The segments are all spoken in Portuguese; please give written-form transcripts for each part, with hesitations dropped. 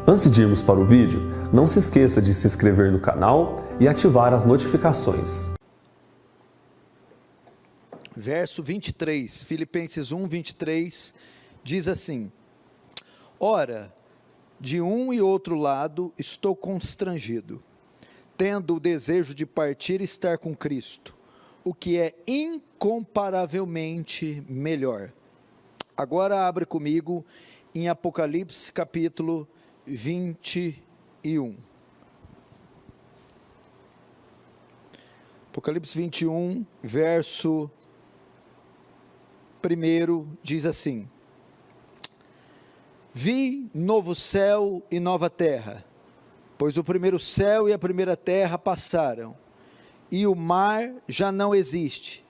Antes de irmos para o vídeo, não se esqueça de se inscrever no canal e ativar as notificações. Verso 23, Filipenses 1, 23, diz assim: Ora, de um e outro lado estou constrangido, tendo o desejo de partir e estar com Cristo, o que é incomparavelmente melhor. Agora abre comigo em Apocalipse capítulo 21. Apocalipse 21, verso 1, diz assim: Vi novo céu e nova terra, pois o primeiro céu e a primeira terra passaram, e o mar já não existe.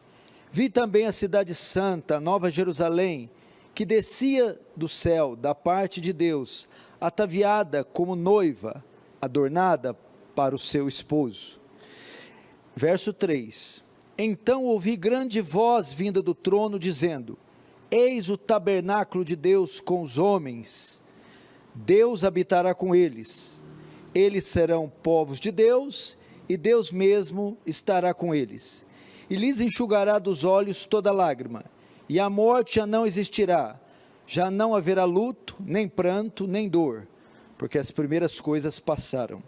Vi também a cidade santa, a nova Jerusalém, que descia do céu, da parte de Deus, ataviada como noiva, adornada para o seu esposo. Verso 3: Então ouvi grande voz vinda do trono, dizendo: Eis o tabernáculo de Deus com os homens, Deus habitará com eles, eles serão povos de Deus, e Deus mesmo estará com eles, e lhes enxugará dos olhos toda lágrima, e a morte já não existirá, já não haverá luto, nem pranto, nem dor, porque as primeiras coisas passaram.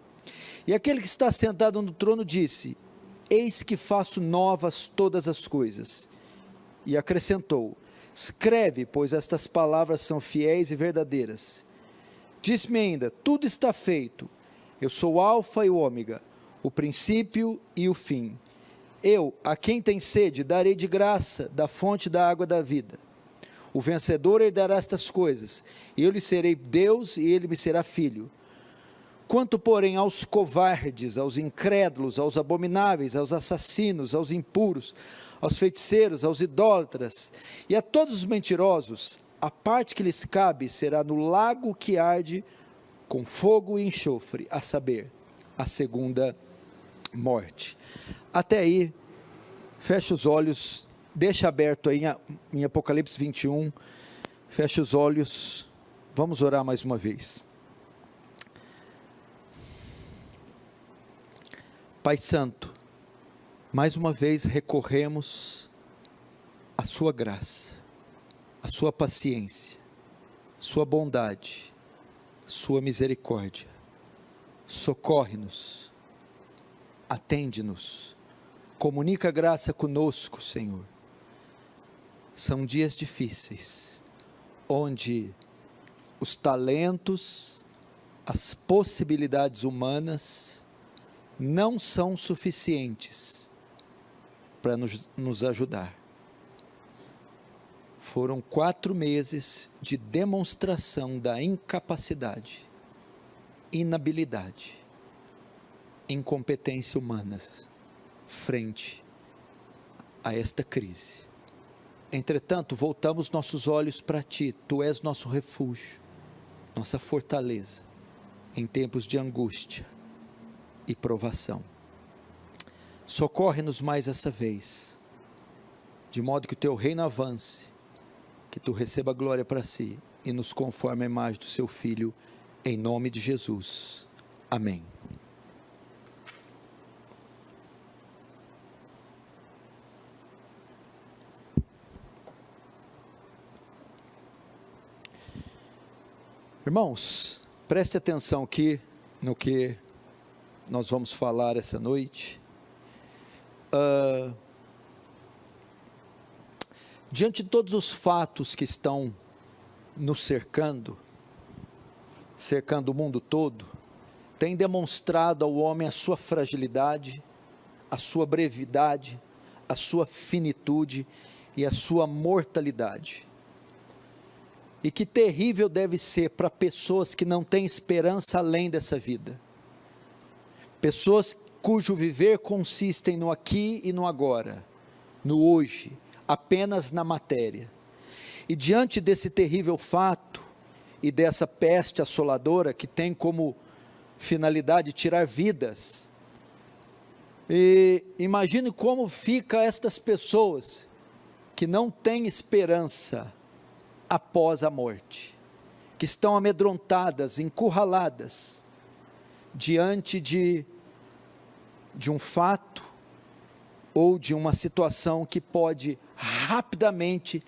E aquele que está sentado no trono disse: Eis que faço novas todas as coisas. E acrescentou: Escreve, pois estas palavras são fiéis e verdadeiras. Disse-me ainda: Tudo está feito. Eu sou o Alfa e o Ômega, o princípio e o fim. Eu, a quem tem sede, darei de graça da fonte da água da vida. O vencedor herdará estas coisas, e eu lhe serei Deus, e ele me será filho. Quanto, porém, aos covardes, aos incrédulos, aos abomináveis, aos assassinos, aos impuros, aos feiticeiros, aos idólatras, e a todos os mentirosos, a parte que lhes cabe será no lago que arde com fogo e enxofre, a saber, a segunda morte. Até aí, fecha os olhos, deixa aberto aí em Apocalipse 21, fecha os olhos, vamos orar mais uma vez. Pai Santo, mais uma vez recorremos à sua graça, à sua paciência, sua bondade, sua misericórdia. Socorre-nos, atende-nos, comunica a graça conosco, Senhor. São dias difíceis, onde os talentos, as possibilidades humanas não são suficientes para nos ajudar. Foram 4 meses de demonstração da incapacidade, inabilidade, incompetência humanas frente a esta crise. Entretanto, voltamos nossos olhos para Ti. Tu és nosso refúgio, nossa fortaleza em tempos de angústia e provação. Socorre-nos mais essa vez, de modo que o Teu reino avance, que Tu receba glória para Si e nos conforme a imagem do Seu Filho, em nome de Jesus. Amém. Irmãos, preste atenção aqui no que nós vamos falar essa noite. Diante de todos os fatos que estão nos cercando o mundo todo, tem demonstrado ao homem a sua fragilidade, a sua brevidade, a sua finitude e a sua mortalidade. E que terrível deve ser para pessoas que não têm esperança além dessa vida. Pessoas cujo viver consistem no aqui e no agora, no hoje, apenas na matéria. E diante desse terrível fato e dessa peste assoladora que tem como finalidade tirar vidas, imagine como fica estas pessoas que não têm esperança após a morte, que que estão amedrontadas, encurraladas, diante de um fato ou de uma situação que pode rapidamente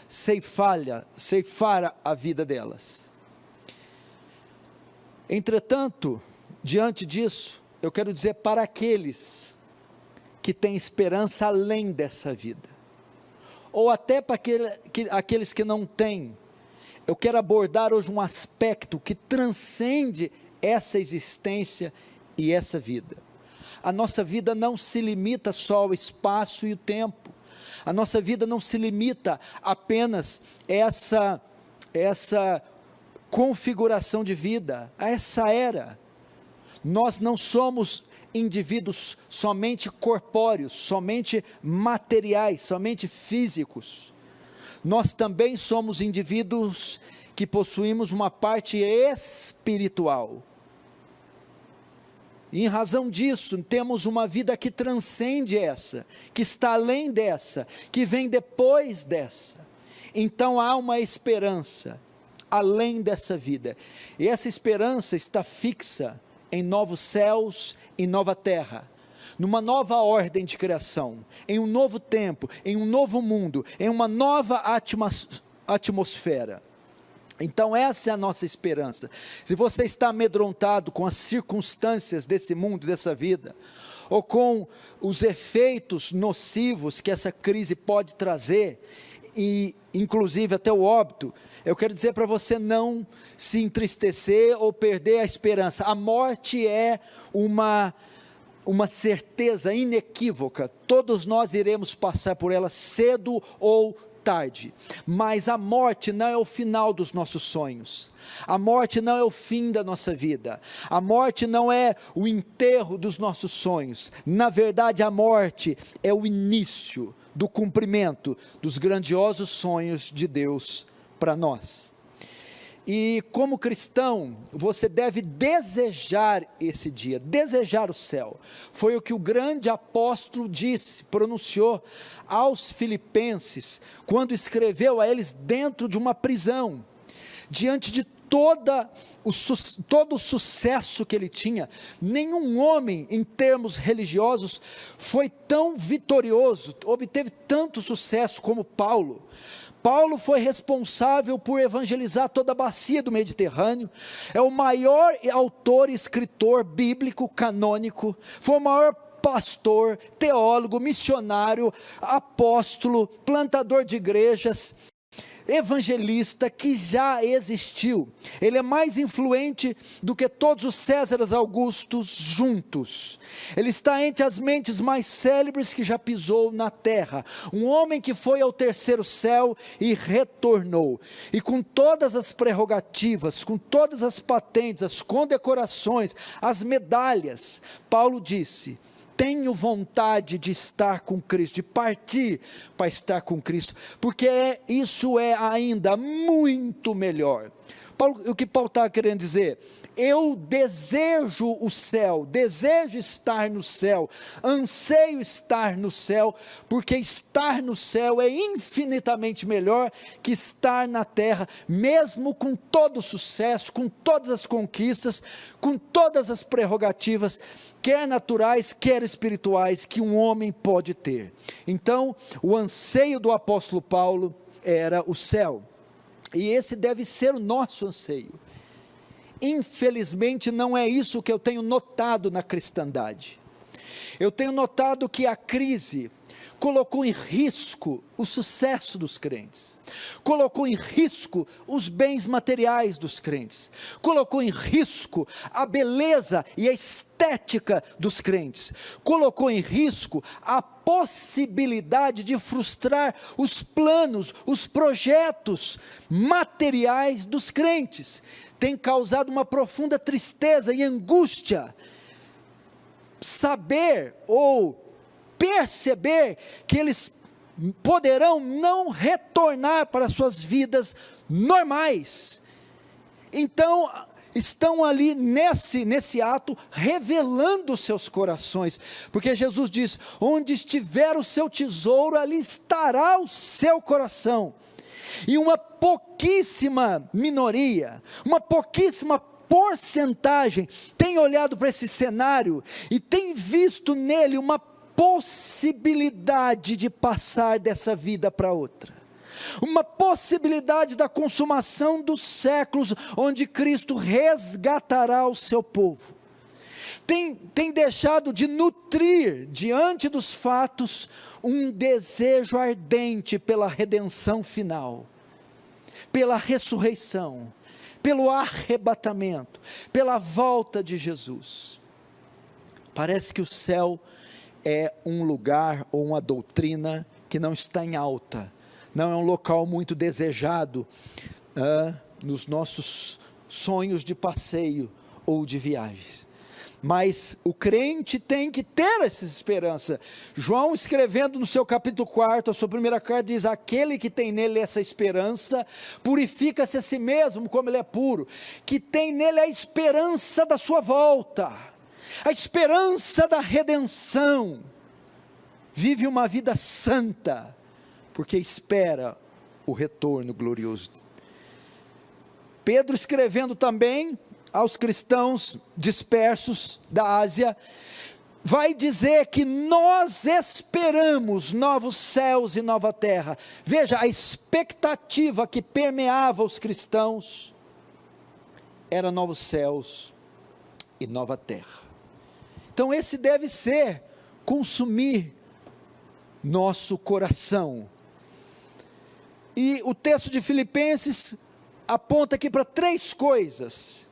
ceifar a vida delas. Entretanto, diante disso, eu quero dizer para aqueles que têm esperança além dessa vida, ou até para aqueles que não têm, eu quero abordar hoje um aspecto que transcende essa existência e essa vida. A nossa vida não se limita só ao espaço e o tempo, a nossa vida não se limita apenas a essa configuração de vida, a essa era. Nós não somos indivíduos somente corpóreos, somente materiais, somente físicos. Nós também somos indivíduos que possuímos uma parte espiritual. E em razão disso, temos uma vida que transcende essa, que está além dessa, que vem depois dessa. Então há uma esperança além dessa vida. E essa esperança está fixa em novos céus e nova terra, numa nova ordem de criação, em um novo tempo, em um novo mundo, em uma nova atmosfera. Então essa é a nossa esperança. Se você está amedrontado com as circunstâncias desse mundo, dessa vida, ou com os efeitos nocivos que essa crise pode trazer, e inclusive até o óbito, eu quero dizer para você não se entristecer ou perder a esperança. A morte é uma certeza inequívoca, todos nós iremos passar por ela cedo ou tarde, mas a morte não é o final dos nossos sonhos, a morte não é o fim da nossa vida, a morte não é o enterro dos nossos sonhos. Na verdade, a morte é o início do cumprimento dos grandiosos sonhos de Deus para nós. E como cristão, você deve desejar esse dia, desejar o céu. Foi o que o grande apóstolo disse, pronunciou aos filipenses, quando escreveu a eles dentro de uma prisão, diante de todo o sucesso que ele tinha. Nenhum homem em termos religiosos foi tão vitorioso, obteve tanto sucesso como Paulo. Paulo foi responsável por evangelizar toda a bacia do Mediterrâneo, é o maior autor e escritor bíblico canônico, foi o maior pastor, teólogo, missionário, apóstolo, plantador de igrejas, evangelista que já existiu. Ele é mais influente do que todos os Césares Augustos juntos. Ele está entre as mentes mais célebres que já pisou na terra. Um homem que foi ao terceiro céu e retornou. E com todas as prerrogativas, com todas as patentes, as condecorações, as medalhas, Paulo disse: tenho vontade de estar com Cristo, de partir para estar com Cristo, porque isso é ainda muito melhor. O que Paulo está querendo dizer? Eu desejo o céu, desejo estar no céu, anseio estar no céu, porque estar no céu é infinitamente melhor que estar na terra, mesmo com todo o sucesso, com todas as conquistas, com todas as prerrogativas, quer naturais, quer espirituais, que um homem pode ter. Então, o anseio do apóstolo Paulo era o céu, e esse deve ser o nosso anseio. Infelizmente não é isso que eu tenho notado na cristandade. Eu tenho notado que a crise colocou em risco o sucesso dos crentes, colocou em risco os bens materiais dos crentes, colocou em risco a beleza e a estética dos crentes, colocou em risco a possibilidade de frustrar os planos, os projetos materiais dos crentes. Tem causado uma profunda tristeza e angústia saber ou perceber que eles poderão não retornar para suas vidas normais. Então estão ali nesse ato revelando os seus corações, porque Jesus diz: onde estiver o seu tesouro, ali estará o seu coração. E uma pouquíssima minoria, uma pouquíssima porcentagem tem olhado para esse cenário e tem visto nele uma possibilidade de passar dessa vida para outra, uma possibilidade da consumação dos séculos, onde Cristo resgatará o seu povo. Tem deixado de nutrir, diante dos fatos, um desejo ardente pela redenção final, pela ressurreição, pelo arrebatamento, pela volta de Jesus. Parece que o céu é um lugar ou uma doutrina que não está em alta, não é um local muito desejado nos nossos sonhos de passeio ou de viagens. Mas o crente tem que ter essa esperança. João, escrevendo no seu capítulo 4, a sua primeira carta, diz: aquele que tem nele essa esperança, purifica-se a si mesmo como ele é puro, que tem nele a esperança da sua volta, a esperança da redenção, vive uma vida santa, porque espera o retorno glorioso. Pedro, escrevendo também aos cristãos dispersos da Ásia, vai dizer que nós esperamos novos céus e nova terra. Veja, a expectativa que permeava os cristãos era novos céus e nova terra. Então esse deve ser consumir nosso coração. E o texto de Filipenses aponta aqui para 3 coisas.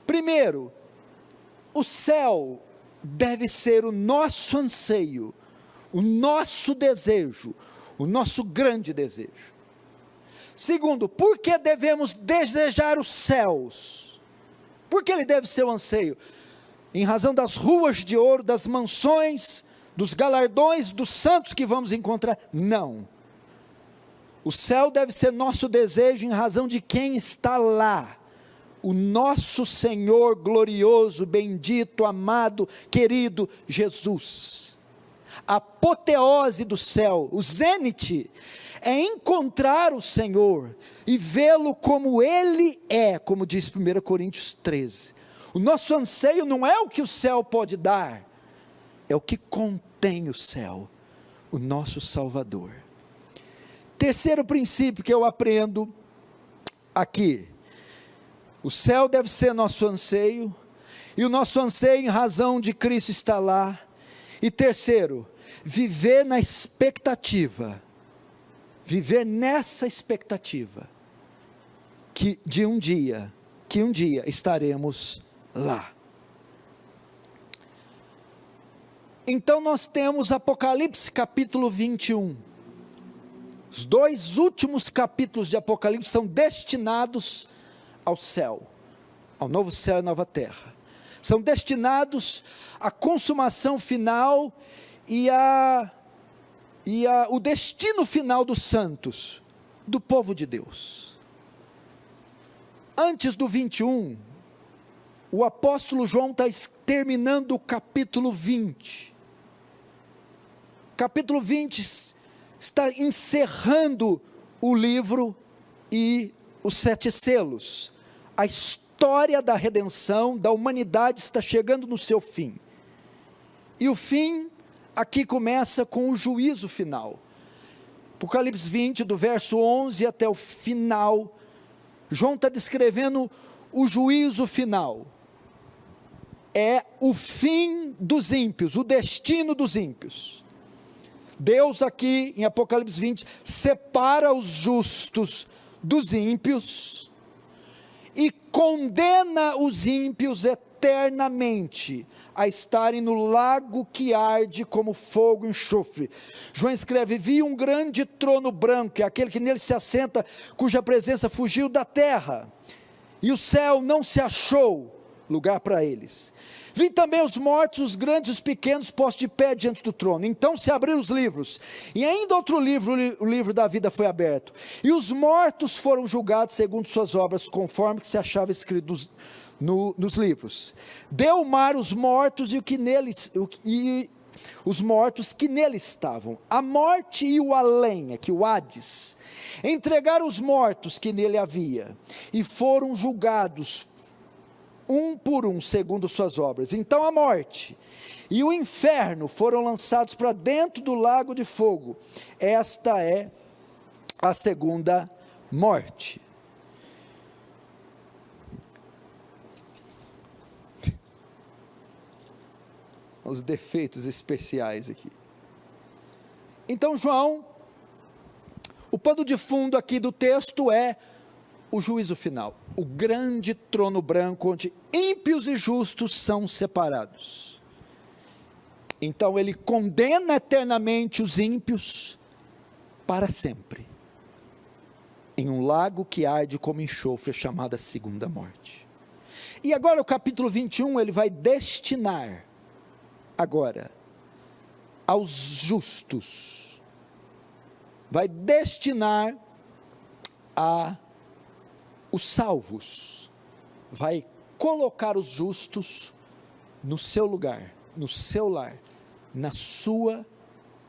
Primeiro, o céu deve ser o nosso anseio, o nosso desejo, o nosso grande desejo. Segundo, por que devemos desejar os céus? Por que ele deve ser o anseio? Em razão das ruas de ouro, das mansões, dos galardões, dos santos que vamos encontrar? Não. O céu deve ser nosso desejo em razão de quem está lá. O nosso Senhor glorioso, bendito, amado, querido Jesus. A apoteose do céu, o zênite, é encontrar o Senhor e vê-lo como Ele é, como diz 1 Coríntios 13. O nosso anseio não é o que o céu pode dar, é o que contém o céu, o nosso Salvador. Terceiro princípio que eu aprendo aqui: o céu deve ser nosso anseio, e o nosso anseio em razão de Cristo estar lá. E terceiro, viver na expectativa, viver nessa expectativa, que um dia estaremos lá. Então nós temos Apocalipse capítulo 21, os 2 últimos capítulos de Apocalipse são destinados ao céu, ao novo céu e nova terra, são destinados à consumação final e o destino final dos santos, do povo de Deus. Antes do 21, o apóstolo João está terminando o capítulo 20, capítulo 20 está encerrando o livro e os 7 selos. A história da redenção da humanidade está chegando no seu fim. E o fim aqui começa com o juízo final. Apocalipse 20, do verso 11 até o final, João está descrevendo o juízo final. É o fim dos ímpios, o destino dos ímpios. Deus aqui em Apocalipse 20 separa os justos dos ímpios e condena os ímpios eternamente a estarem no lago que arde como fogo e enxofre. João escreve: vi um grande trono branco, é aquele que nele se assenta, cuja presença fugiu da terra, e o céu não se achou lugar para eles. Vi também os mortos, os grandes e os pequenos, postos de pé diante do trono. Então se abriram os livros, e ainda outro livro, o livro da vida, foi aberto, e os mortos foram julgados segundo suas obras, conforme que se achava escrito nos livros. Deu o mar os mortos e os mortos que nele estavam. A morte e o além, aqui o Hades, entregaram os mortos que nele havia, e foram julgados um por um, segundo suas obras. Então a morte e o inferno foram lançados para dentro do lago de fogo. Esta é a segunda morte. Os defeitos especiais aqui. Então, João, o pano de fundo aqui do texto é o juízo final, o grande trono branco onde ímpios e justos são separados. Então ele condena eternamente os ímpios para sempre, em um lago que arde como enxofre, chamada segunda morte. E agora o capítulo 21, ele vai destinar agora aos justos, vai destinar a os salvos, vai colocar os justos no seu lugar, no seu lar, na sua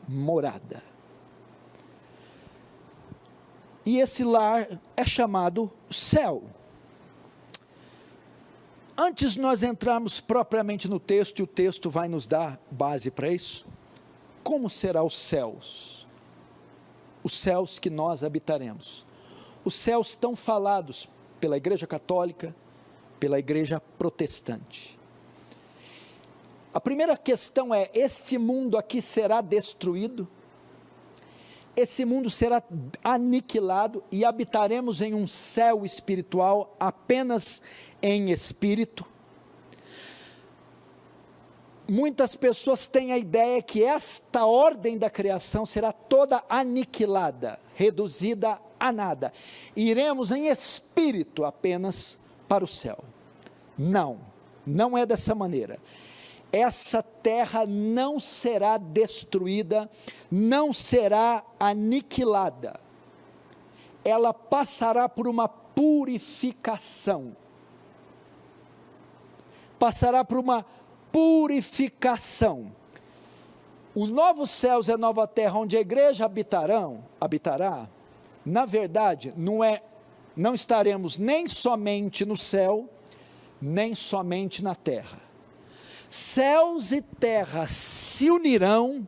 morada. E esse lar é chamado céu. Antes de nós entrarmos propriamente no texto, e o texto vai nos dar base para isso, como serão os céus que nós habitaremos? Os céus tão falados pela Igreja Católica, pela Igreja Protestante. A primeira questão é: este mundo aqui será destruído? Esse mundo será aniquilado e habitaremos em um céu espiritual apenas em espírito? Muitas pessoas têm a ideia que esta ordem da criação será toda aniquilada, reduzida a nada. Iremos em espírito apenas para o céu. Não, não é dessa maneira. Essa terra não será destruída, não será aniquilada. Ela passará por uma purificação. Passará por uma purificação. Os novos céus e a nova terra onde a igreja habitará, na verdade, não estaremos nem somente no céu, nem somente na terra. Céus e terra se unirão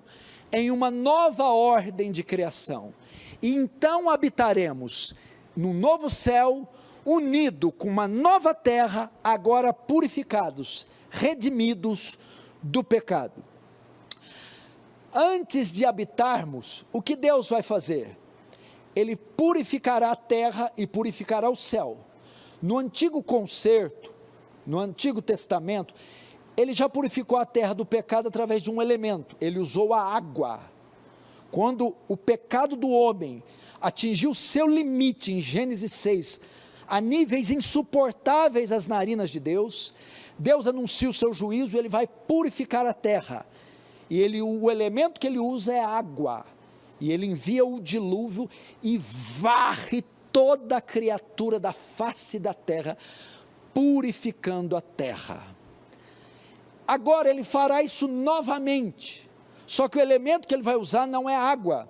em uma nova ordem de criação, e então habitaremos no novo céu, unido com uma nova terra, agora purificados, redimidos do pecado. Antes de habitarmos, o que Deus vai fazer? Ele purificará a terra e purificará o céu. No antigo concerto, no Antigo Testamento, ele já purificou a terra do pecado através de um elemento. Ele usou a água. Quando o pecado do homem atingiu seu limite em Gênesis 6, a níveis insuportáveis às narinas de Deus, Deus anuncia o seu juízo e ele vai purificar a terra. E o elemento que ele usa é água. E ele envia o dilúvio e varre toda a criatura da face da terra, purificando a terra. Agora ele fará isso novamente, só que o elemento que ele vai usar não é água,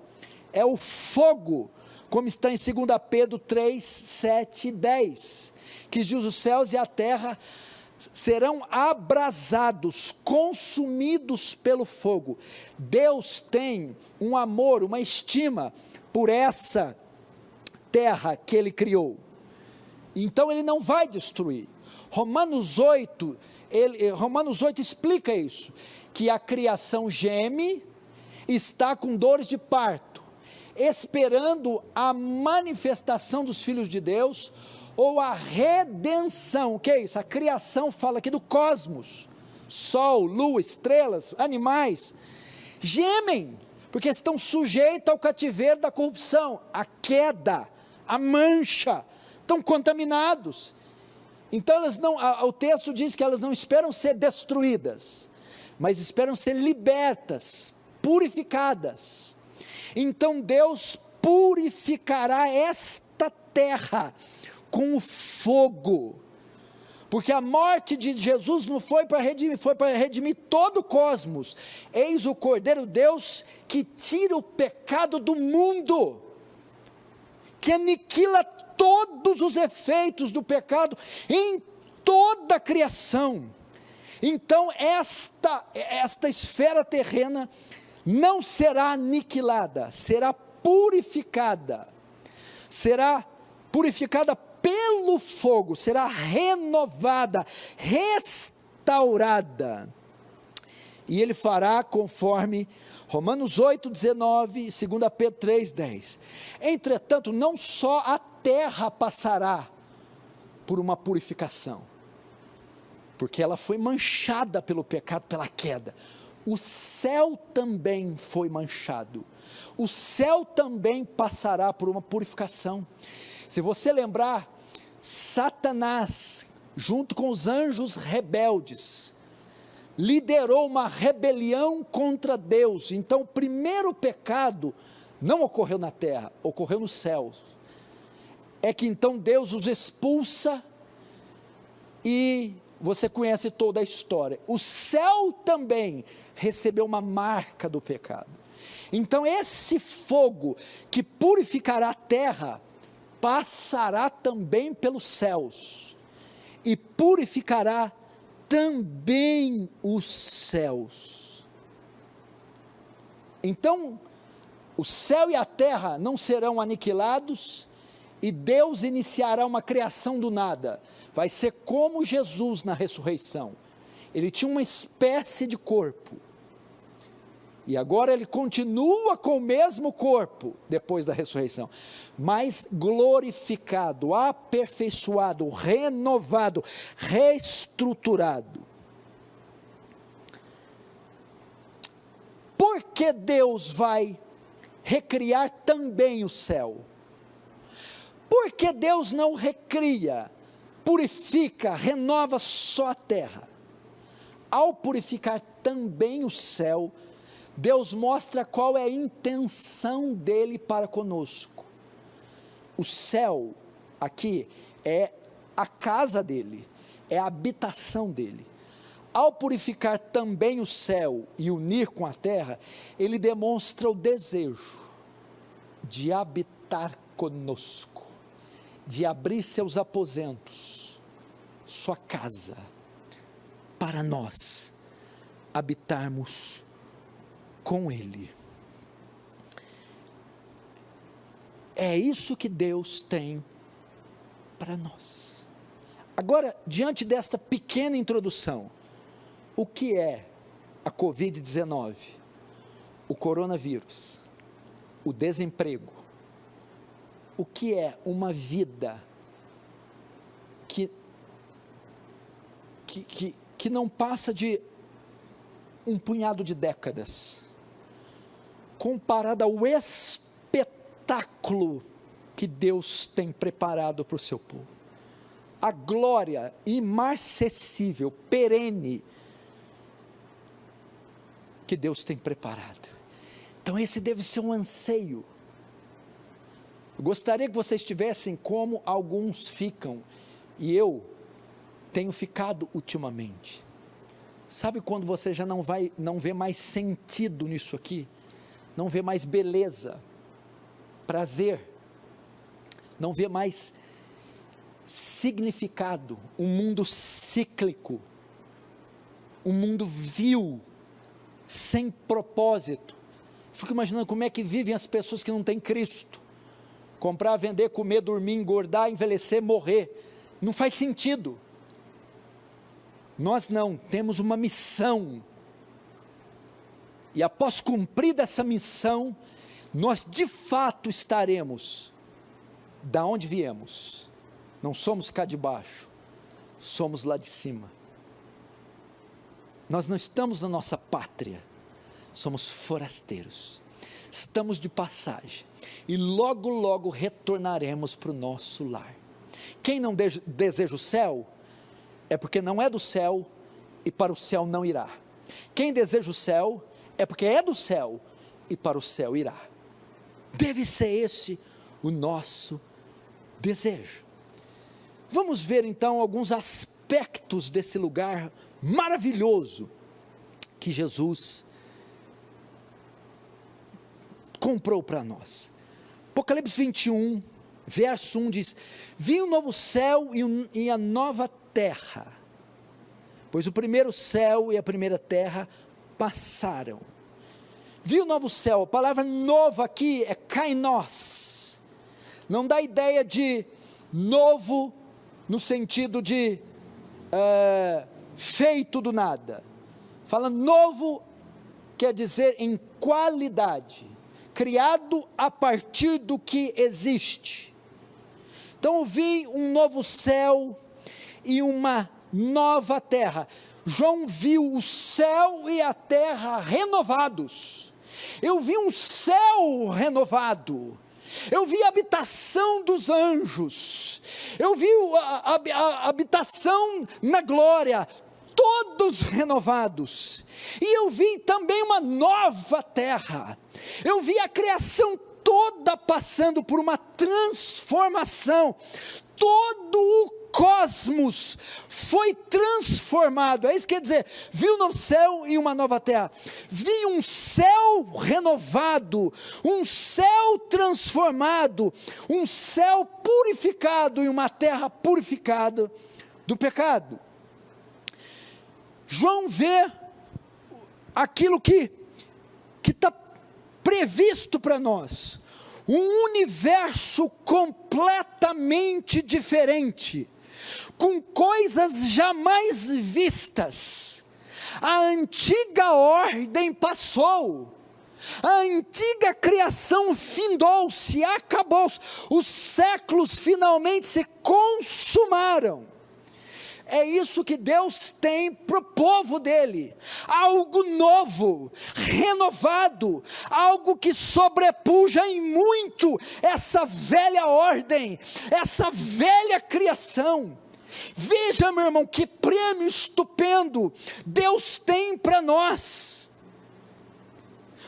é o fogo, como está em 2 Pedro 3, 7 e 10, que diz: os céus e a terra serão abrasados, consumidos pelo fogo. Deus tem um amor, uma estima por essa terra que ele criou, então ele não vai destruir. Romanos 8 explica isso, que a criação geme, está com dores de parto, esperando a manifestação dos filhos de Deus, ou a redenção. O que é isso? A criação fala aqui do cosmos, sol, lua, estrelas, animais, gemem, porque estão sujeitos ao cativeiro da corrupção, a queda, a mancha, estão contaminados. Então o texto diz que elas não esperam ser destruídas, mas esperam ser libertas, purificadas. Então Deus purificará esta terra com o fogo. porque a morte de Jesus não foi para redimir, foi para redimir todo o cosmos. Eis o Cordeiro de Deus que tira o pecado do mundo, que aniquila todos os efeitos do pecado em toda a criação. Então esta esfera terrena não será aniquilada, será purificada pelo fogo, será renovada, restaurada, e ele fará conforme Romanos 8,19 e 2 Pedro 3,10. Entretanto, não só a terra passará por uma purificação, porque ela foi manchada pelo pecado, pela queda. O céu também foi manchado, o céu também passará por uma purificação. Se você lembrar, Satanás, junto com os anjos rebeldes, liderou uma rebelião contra Deus. Então o primeiro pecado não ocorreu na terra, ocorreu nos céus. É que então Deus os expulsa, e você conhece toda a história. O céu também recebeu uma marca do pecado. Então esse fogo que purificará a terra passará também pelos céus e purificará também os céus. Então o céu e a terra não serão aniquilados, e Deus iniciará uma criação do nada. Vai ser como Jesus na ressurreição. Ele tinha uma espécie de corpo, e agora ele continua com o mesmo corpo depois da ressurreição, mas glorificado, aperfeiçoado, renovado, reestruturado. Por que Deus vai recriar também o céu? Por que Deus não recria, purifica, renova só a terra? Ao purificar também o céu, Deus mostra qual é a intenção dele para conosco. O céu aqui é a casa dele, é a habitação dele. Ao purificar também o céu e unir com a terra, ele demonstra o desejo de habitar conosco, de abrir seus aposentos, sua casa, para nós habitarmos com ele. É isso que Deus tem para nós. Agora, diante desta pequena introdução, o que é a Covid-19? O coronavírus, o desemprego. O que é uma vida que não passa de um punhado de décadas, comparada ao espetáculo que Deus tem preparado para o seu povo, a glória imarcessível, perene, que Deus tem preparado. Então esse deve ser um anseio. Eu gostaria que vocês estivessem como alguns ficam, e eu tenho ficado ultimamente. Sabe quando você já não vê mais sentido nisso aqui? Não vê mais beleza, prazer, não vê mais significado, um mundo cíclico, um mundo vil, sem propósito. Fico imaginando como é que vivem as pessoas que não têm Cristo. Comprar, vender, comer, dormir, engordar, envelhecer, morrer, não faz sentido. Nós não, temos uma missão, e após cumprida essa missão, nós de fato estaremos da onde viemos. Não somos cá de baixo, somos lá de cima. Nós não estamos na nossa pátria, somos forasteiros, estamos de passagem, e logo logo retornaremos para o nosso lar. Quem não deseja o céu, é porque não é do céu, e para o céu não irá. Quem deseja o céu, é porque é do céu, e para o céu irá. Deve ser esse o nosso desejo. Vamos ver então alguns aspectos aspectos desse lugar maravilhoso que Jesus comprou para nós. Apocalipse 21, verso 1 diz: vi um novo céu e a nova terra, pois o primeiro céu e a primeira terra passaram. Vi um novo céu, a palavra novo aqui é kainos, não dá ideia de novo no sentido de feito do nada. Fala novo, quer dizer em qualidade, criado a partir do que existe. Então eu vi um novo céu e uma nova terra. João viu o céu e a terra renovados. Eu vi um céu renovado. Eu vi a habitação dos anjos. Eu vi a habitação na glória, todos renovados. E eu vi também uma nova terra. Eu vi a criação toda passando por uma transformação. Todo o cosmos foi transformado. É isso que quer dizer, vi um novo céu e uma nova terra. Vi um céu renovado, um céu transformado, um céu purificado e uma terra purificada do pecado. João vê aquilo que está previsto para nós, um universo completamente diferente, com coisas jamais vistas. A antiga ordem passou, a antiga criação findou-se, acabou-se, os séculos finalmente se consumaram. É isso que Deus tem para o povo dele, algo novo, renovado, algo que sobrepuja em muito essa velha ordem, essa velha criação. Veja, meu irmão, que prêmio estupendo Deus tem para nós,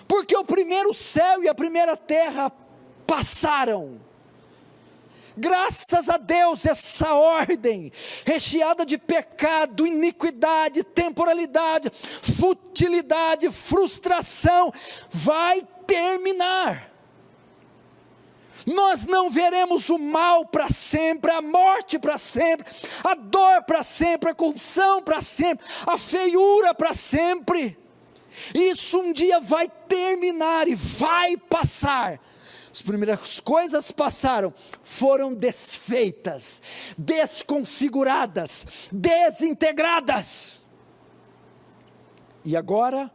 porque o primeiro céu e a primeira terra passaram. Graças a Deus, essa ordem, recheada de pecado, iniquidade, temporalidade, futilidade, frustração, vai terminar. Nós não veremos o mal para sempre, a morte para sempre, a dor para sempre, a corrupção para sempre, a feiura para sempre. Isso um dia vai terminar e vai passar. As primeiras coisas passaram, foram desfeitas, desconfiguradas, desintegradas. E agora,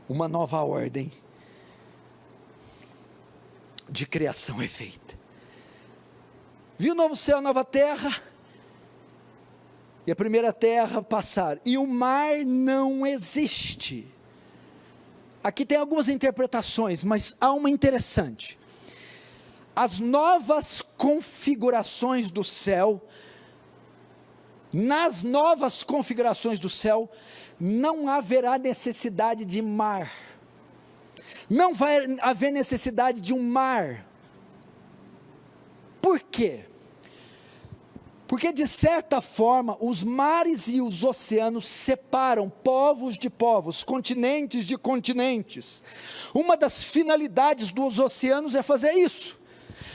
uma nova ordem de criação é feita. Viu o novo céu, a nova terra, e a primeira terra passar, e o mar não existe. Aqui tem algumas interpretações, mas há uma interessante. As novas configurações do céu, nas novas configurações do céu, não haverá necessidade de mar, não vai haver necessidade de um mar. Por quê? Porque de certa forma, os mares e os oceanos separam povos de povos, continentes de continentes. Uma das finalidades dos oceanos é fazer isso.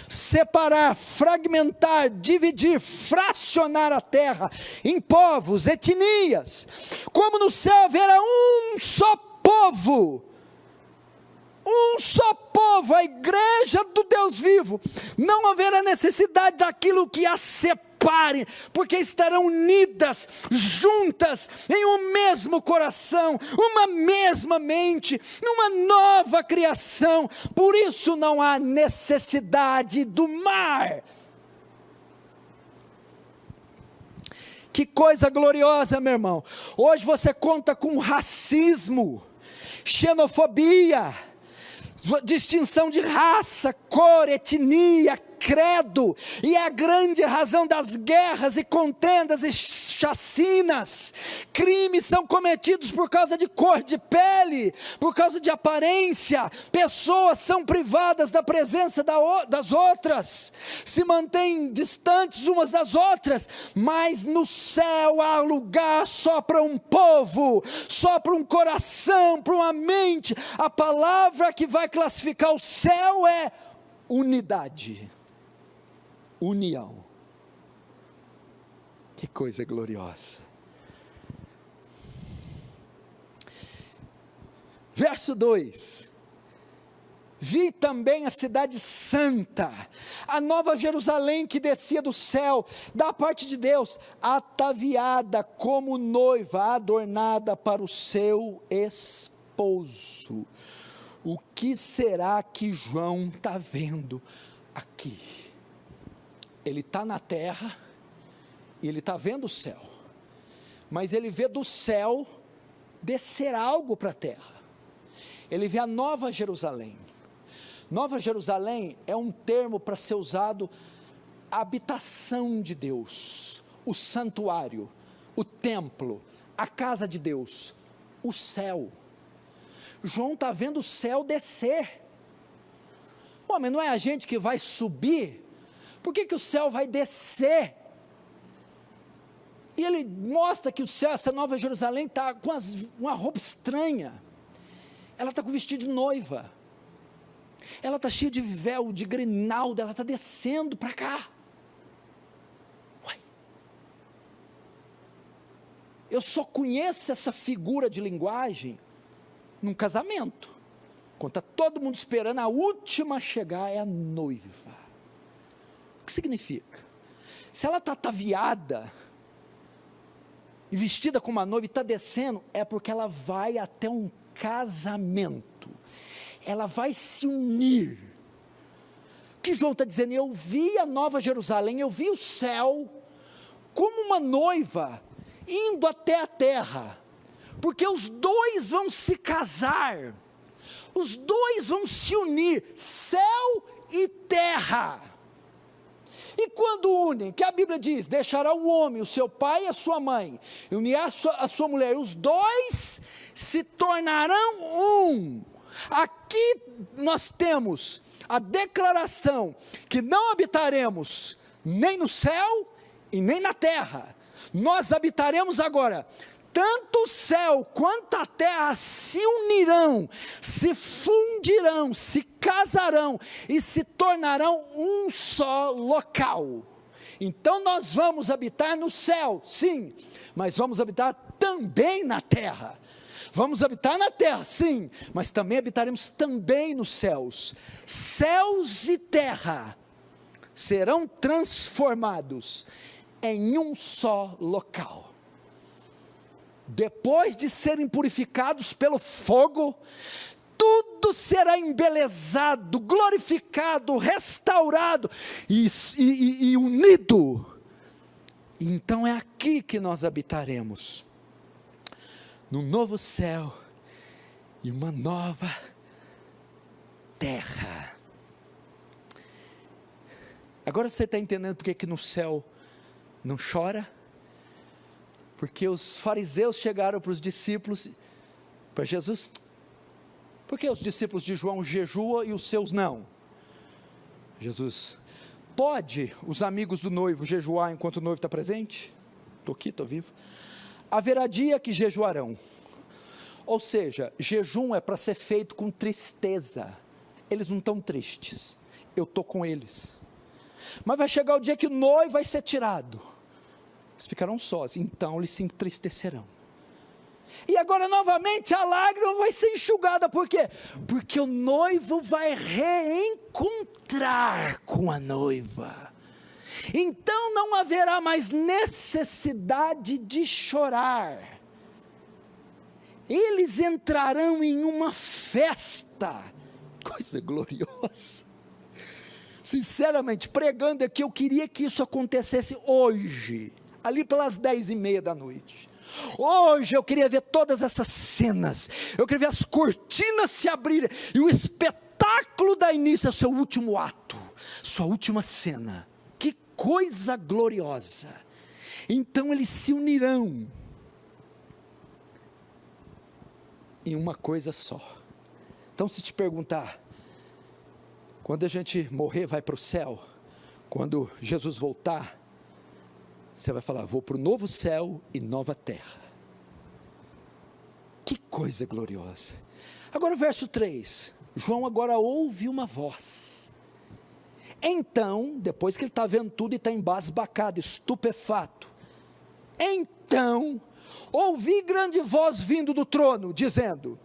Separar, fragmentar, dividir, fracionar a terra em povos, etnias. Como no céu haverá um só povo, a igreja do Deus vivo. Não haverá necessidade daquilo que as separe, porque estarão unidas, juntas, em um mesmo coração, uma mesma mente, numa nova criação. Por isso não há necessidade do mar. Que coisa gloriosa, meu irmão. Hoje você conta com racismo, xenofobia, distinção de raça, cor, etnia, incrédulo, e é a grande razão das guerras e contendas e chacinas. Crimes são cometidos por causa de cor de pele, por causa de aparência. Pessoas são privadas da presença das outras, se mantêm distantes umas das outras, mas no céu há lugar só para um povo, só para um coração, para uma mente. A palavra que vai classificar o céu é unidade, união. Que coisa gloriosa. Verso 2: vi também a cidade santa, a nova Jerusalém que descia do céu, da parte de Deus, ataviada como noiva, adornada para o seu esposo. O que será que João está vendo aqui? Ele está na terra, e ele está vendo o céu, mas ele vê do céu descer algo para a terra. Ele vê a nova Jerusalém. Nova Jerusalém é um termo para ser usado a habitação de Deus, o santuário, o templo, a casa de Deus, o céu. João está vendo o céu descer. Pô, mas não é a gente que vai subir? Por que o céu vai descer? E ele mostra que o céu, essa nova Jerusalém está com uma roupa estranha. Ela está com vestido de noiva. Ela está cheia de véu, de grinalda, ela está descendo para cá. Uai. Eu só conheço essa figura de linguagem num casamento, quando está todo mundo esperando, a última a chegar é a noiva. O que significa? Se ela está ataviada, e vestida como uma noiva, e está descendo, é porque ela vai até um casamento, ela vai se unir. O que João está dizendo? Eu vi a nova Jerusalém, eu vi o céu, como uma noiva, indo até a terra, porque os dois vão se casar, os dois vão se unir, céu e terra. E quando unem, que a Bíblia diz, deixará o homem, o seu pai e a sua mãe, e unirá a sua mulher, os dois se tornarão um. Aqui nós temos a declaração, que não habitaremos nem no céu e nem na terra, nós habitaremos agora. Tanto o céu quanto a terra se unirão, se fundirão, se casarão e se tornarão um só local. Então nós vamos habitar no céu, sim, mas vamos habitar também na terra. Vamos habitar na terra, sim, mas também habitaremos também nos céus. Céus e terra serão transformados em um só local. Depois de serem purificados pelo fogo, tudo será embelezado, glorificado, restaurado e unido. Então é aqui que nós habitaremos, num novo céu e uma nova terra. Agora você está entendendo porque que no céu não chora? Porque os fariseus chegaram para os discípulos, para Jesus, por que os discípulos de João jejuam e os seus não? Jesus, pode os amigos do noivo jejuar enquanto o noivo está presente? Estou aqui, estou vivo. Haverá dia que jejuarão. Ou seja, jejum é para ser feito com tristeza. Eles não estão tristes, eu estou com eles. Mas vai chegar o dia que o noivo vai ser tirado. Eles ficarão sós, então eles se entristecerão. E agora novamente a lágrima vai ser enxugada, por quê? Porque o noivo vai reencontrar com a noiva. Então não haverá mais necessidade de chorar. Eles entrarão em uma festa, coisa gloriosa. Sinceramente, pregando aqui, eu queria que isso acontecesse hoje, ali pelas 10:30 da noite. Hoje eu queria ver todas essas cenas, eu queria ver as cortinas se abrirem, e o espetáculo dar início ao seu último ato. sua última cena. Que coisa gloriosa! Então eles se unirão em uma coisa só. Então, se te perguntar, quando a gente morrer, vai para o céu? Quando Jesus voltar, você vai falar, vou para o novo céu e nova terra. Que coisa gloriosa. Agora o verso 3, João agora ouve uma voz. Então, depois que ele está vendo tudo e está embasbacado, estupefato, então, ouvi grande voz vindo do trono, dizendo,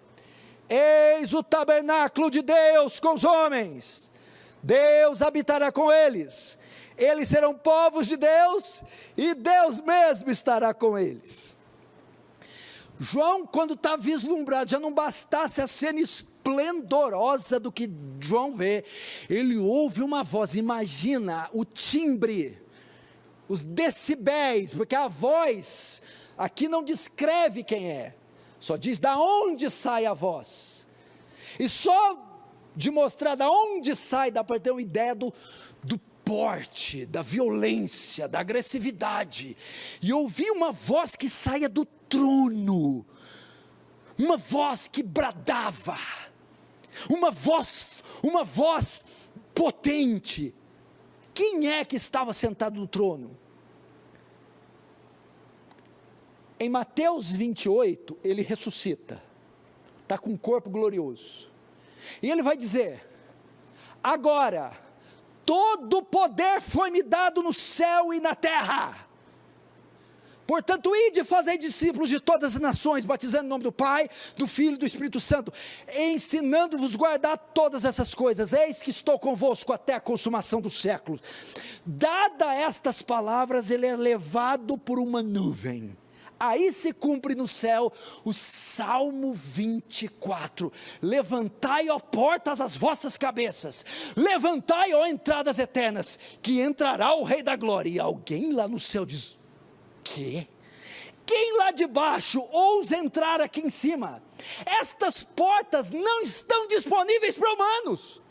eis o tabernáculo de Deus com os homens, Deus habitará com eles, eles serão povos de Deus, e Deus mesmo estará com eles. João, quando está vislumbrado, já não bastasse a cena esplendorosa do que João vê, ele ouve uma voz, imagina o timbre, os decibéis, porque a voz aqui não descreve quem é, só diz da onde sai a voz, e só de mostrar da onde sai, dá para ter uma ideia do porte, da violência, da agressividade, e ouvir uma voz que saia do trono, uma voz que bradava, uma voz potente. Quem é que estava sentado no trono? Em Mateus 28, ele ressuscita, está com um corpo glorioso, e ele vai dizer, agora, todo poder foi-me dado no céu e na terra, portanto, ide e fazei discípulos de todas as nações, batizando em nome do Pai, do Filho e do Espírito Santo, ensinando-vos a guardar todas essas coisas, eis que estou convosco até a consumação dos séculos. Dada estas palavras, ele é levado por uma nuvem, aí se cumpre no céu o Salmo 24, levantai, ó portas, as vossas cabeças, levantai, ó entradas eternas, que entrará o Rei da Glória. E alguém lá no céu diz, quê? Quem lá de baixo ousa entrar aqui em cima? Estas portas não estão disponíveis para humanos,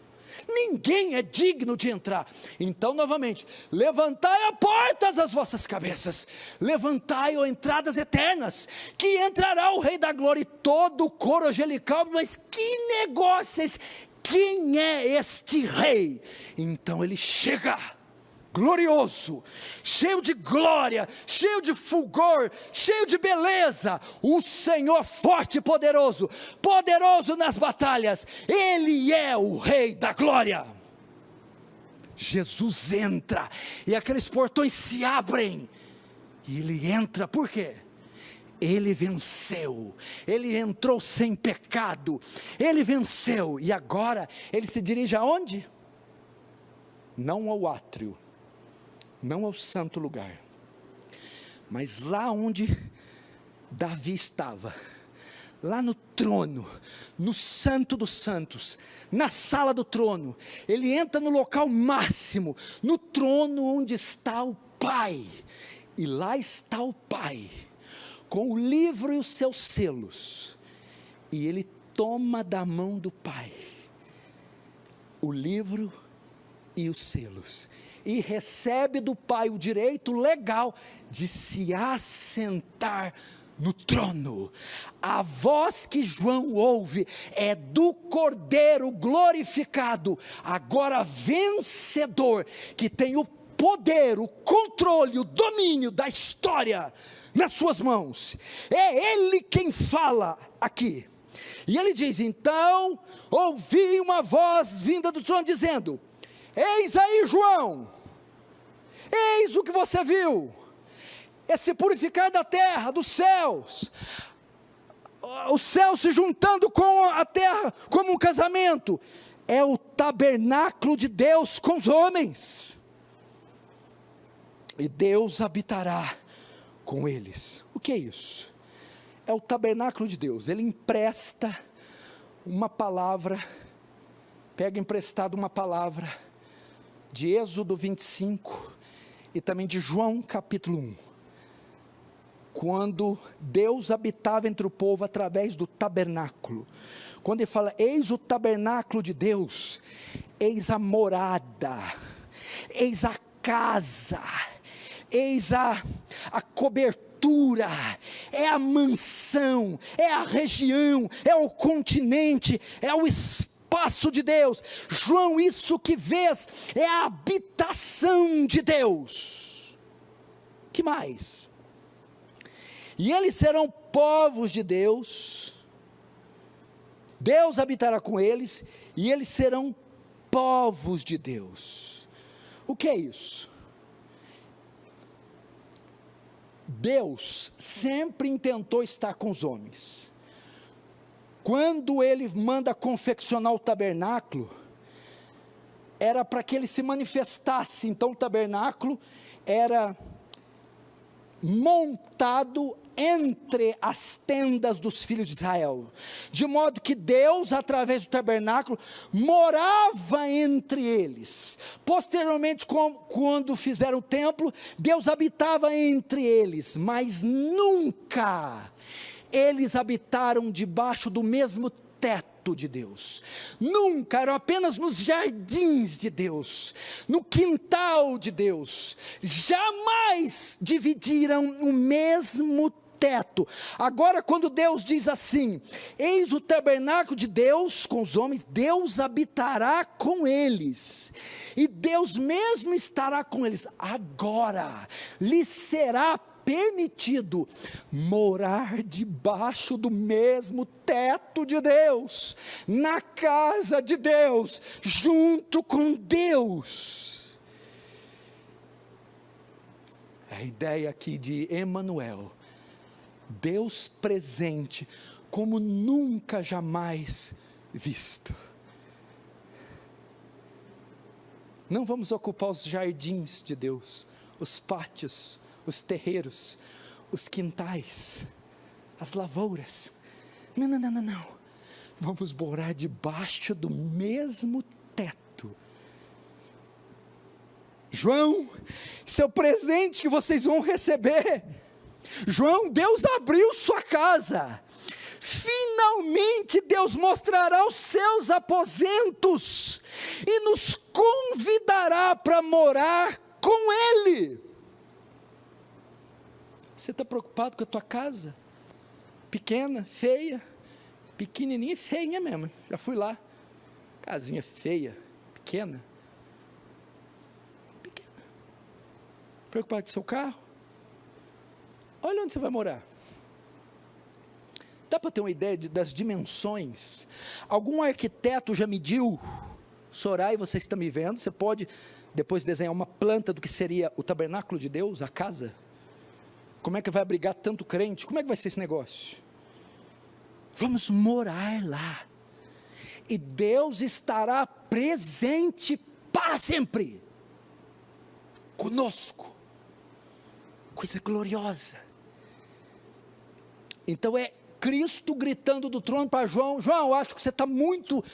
ninguém é digno de entrar. Então novamente, levantai a portas as vossas cabeças, levantai, ó entradas eternas, que entrará o Rei da Glória. E todo o coro angelical, mas que negócios, quem é este rei? Então ele chega, glorioso, cheio de glória, cheio de fulgor, cheio de beleza, o Senhor forte e poderoso, poderoso nas batalhas, Ele é o Rei da Glória. Jesus entra, e aqueles portões se abrem, e Ele entra, por quê? Ele venceu, Ele entrou sem pecado, Ele venceu, e agora Ele se dirige aonde? Não ao átrio, não ao santo lugar, mas lá onde Davi estava, lá no trono, no santo dos santos, na sala do trono. Ele entra no local máximo, no trono onde está o Pai, e lá está o Pai, com o livro e os seus selos, e ele toma da mão do Pai, o livro e os selos, e recebe do Pai o direito legal de se assentar no trono. A voz que João ouve é do Cordeiro glorificado, agora vencedor, que tem o poder, o controle, o domínio da história nas suas mãos. É Ele quem fala aqui. E ele diz, então, ouvi uma voz vinda do trono dizendo, eis aí João, eis o que você viu, esse purificar da terra, dos céus, o céu se juntando com a terra, como um casamento, é o tabernáculo de Deus com os homens, e Deus habitará com eles. O que é isso? É o tabernáculo de Deus. Ele empresta uma palavra, pega emprestado uma palavra de Êxodo 25 e também de João capítulo 1, quando Deus habitava entre o povo através do tabernáculo. Quando ele fala, eis o tabernáculo de Deus, eis a morada, eis a casa, eis a cobertura, é a mansão, é a região, é o continente, é o espaço de Deus. João, isso que vês é a habitação de Deus. Que mais? E eles serão povos de Deus, Deus habitará com eles, e eles serão povos de Deus. O que é isso? Deus sempre intentou estar com os homens. Quando ele manda confeccionar o tabernáculo, era para que ele se manifestasse. Então o tabernáculo era montado entre as tendas dos filhos de Israel, de modo que Deus, através do tabernáculo, morava entre eles. Posteriormente, quando fizeram o templo, Deus habitava entre eles, mas nunca eles habitaram debaixo do mesmo teto de Deus. Nunca, eram apenas nos jardins de Deus, no quintal de Deus. Jamais dividiram o mesmo teto. Agora, quando Deus diz assim: eis o tabernáculo de Deus com os homens, Deus habitará com eles, e Deus mesmo estará com eles. Agora lhes será permitido morar debaixo do mesmo teto de Deus, na casa de Deus, junto com Deus. A ideia aqui de Emanuel, Deus presente, como nunca jamais visto. Não vamos ocupar os jardins de Deus, os pátios, os terreiros, os quintais, as lavouras. Não. Vamos morar debaixo do mesmo teto. João, esse é o presente que vocês vão receber. João, Deus abriu sua casa. Finalmente Deus mostrará os seus aposentos e nos convidará para morar com Ele. Você está preocupado com a tua casa? Pequena, feia, pequenininha e feinha mesmo. Já fui lá. Casinha feia, pequena. Preocupado com o seu carro? Olha onde você vai morar. Dá para ter uma ideia das dimensões? Algum arquiteto já mediu? Soraya, você está me vendo? Você pode depois desenhar uma planta do que seria o tabernáculo de Deus, a casa? Como é que vai abrigar tanto crente? Como é que vai ser esse negócio? Vamos morar lá. E Deus estará presente para sempre conosco. Coisa gloriosa. Então é Cristo gritando do trono para João: João, eu acho que você está muito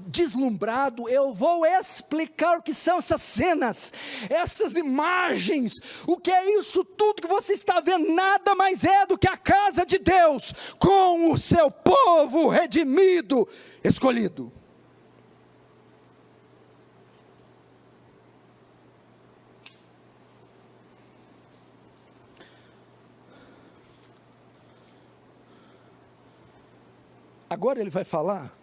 deslumbrado. Eu vou explicar o que são essas cenas, essas imagens, o que é isso tudo que você está vendo. Nada mais é do que a casa de Deus, com o seu povo redimido, escolhido. Agora ele vai falar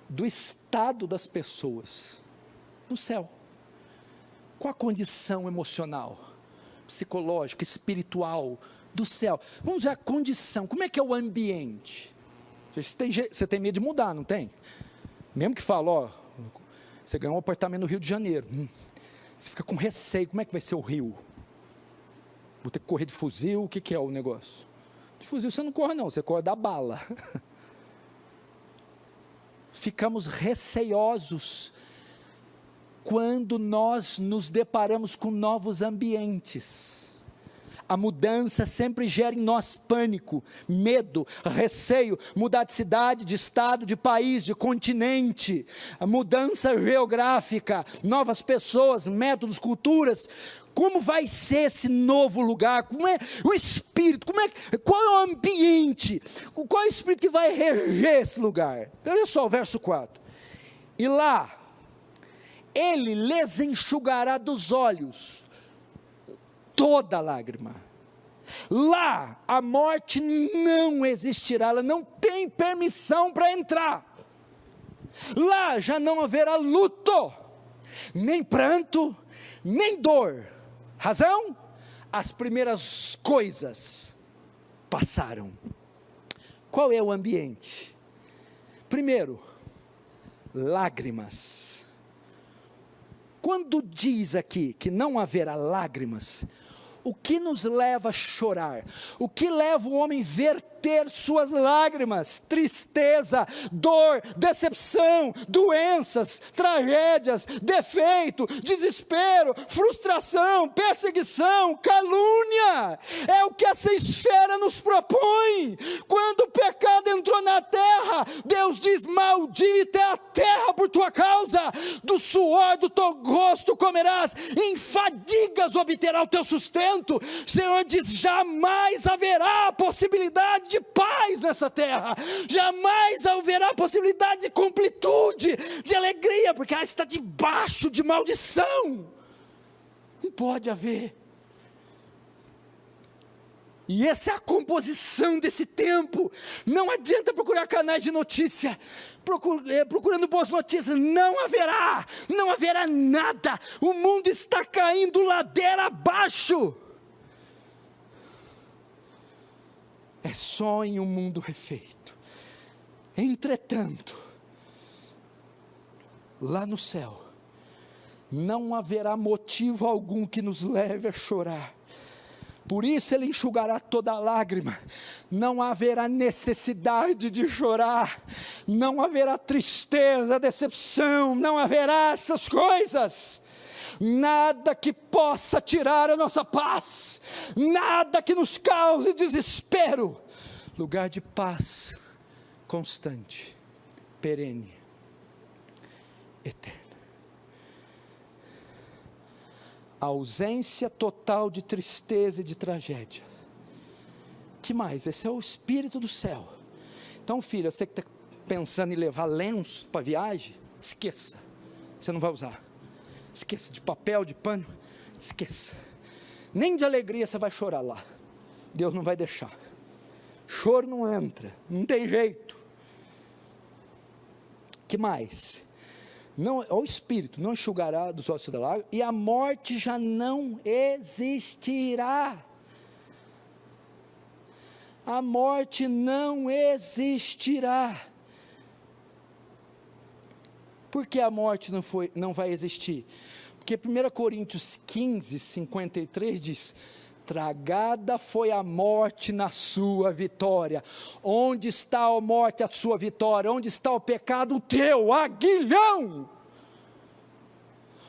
do estado das pessoas no céu. Qual a condição emocional, psicológica, espiritual do céu? Vamos ver a condição. Como é que é o ambiente? Você tem medo de mudar, não tem? Mesmo que fala, ó, você ganhou um apartamento no Rio de Janeiro, você fica com receio. Como é que vai ser o Rio? Vou ter que correr de fuzil? O que é o negócio? De fuzil você não corre não, você corre da bala. Ficamos receiosos quando nós nos deparamos com novos ambientes. A mudança sempre gera em nós pânico, medo, receio. Mudar de cidade, de estado, de país, de continente, a mudança geográfica, novas pessoas, métodos, culturas. Como vai ser esse novo lugar? Como é o espírito? Qual é o ambiente? Qual é o espírito que vai reger esse lugar? Olha só o verso 4. E lá Ele lhes enxugará dos olhos toda lágrima. Lá a morte não existirá, ela não tem permissão para entrar. Lá já não haverá luto, nem pranto, nem dor. Razão? As primeiras coisas passaram. Qual é o ambiente? Primeiro, lágrimas. Quando diz aqui que não haverá lágrimas, o que nos leva a chorar? O que leva o homem a verter suas lágrimas? Tristeza, dor, decepção, doenças, tragédias, defeito, desespero, frustração, perseguição, calúnia. É o que essa esfera nos propõe. Quando o pecado entrou na terra, Deus diz: maldita é a terra por tua causa, do suor do teu rosto comerás, em fadigas obterá o teu sustento. O Senhor diz: jamais haverá possibilidade de paz nessa terra, jamais haverá possibilidade de completude, de alegria, porque ela está debaixo de maldição. Não pode haver. E essa é a composição desse tempo. Não adianta procurar canais de notícia, procurando boas notícias. Não haverá nada. O mundo está caindo ladeira abaixo. É só em um mundo refeito. Entretanto, lá no céu, não haverá motivo algum que nos leve a chorar. Por isso Ele enxugará toda lágrima. Não haverá necessidade de chorar. Não haverá tristeza, decepção. Não haverá essas coisas. Nada que possa tirar a nossa paz. Nada que nos cause desespero. Lugar de paz constante, perene, eterna. A ausência total de tristeza e de tragédia. Que mais? Esse é o Espírito do céu. Então, filha, você que está pensando em levar lenço para viagem, esqueça. Você não vai usar. Esqueça de papel, de pano. Esqueça. Nem de alegria você vai chorar lá. Deus não vai deixar. Choro não entra. Não tem jeito. Que mais? Não, o Espírito não enxugará dos olhos da lágrima, e a morte já não existirá. A morte não existirá. Por que a morte não vai existir? Porque 1 Coríntios 15, 53 diz: tragada foi a morte na sua vitória. Onde está a morte, a sua vitória? Onde está o pecado, o teu aguilhão?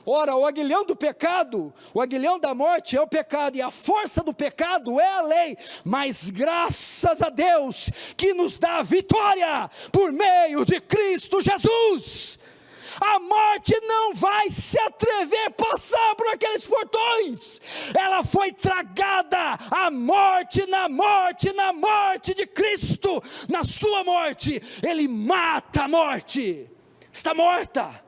Ora, o aguilhão do pecado, o aguilhão da morte é o pecado, e a força do pecado é a lei. Mas graças a Deus que nos dá a vitória por meio de Cristo Jesus. A morte não vai se atrever a passar por aqueles portões. Ela foi tragada. A morte na morte, na morte de Cristo, na sua morte. Ele mata a morte. Está morta.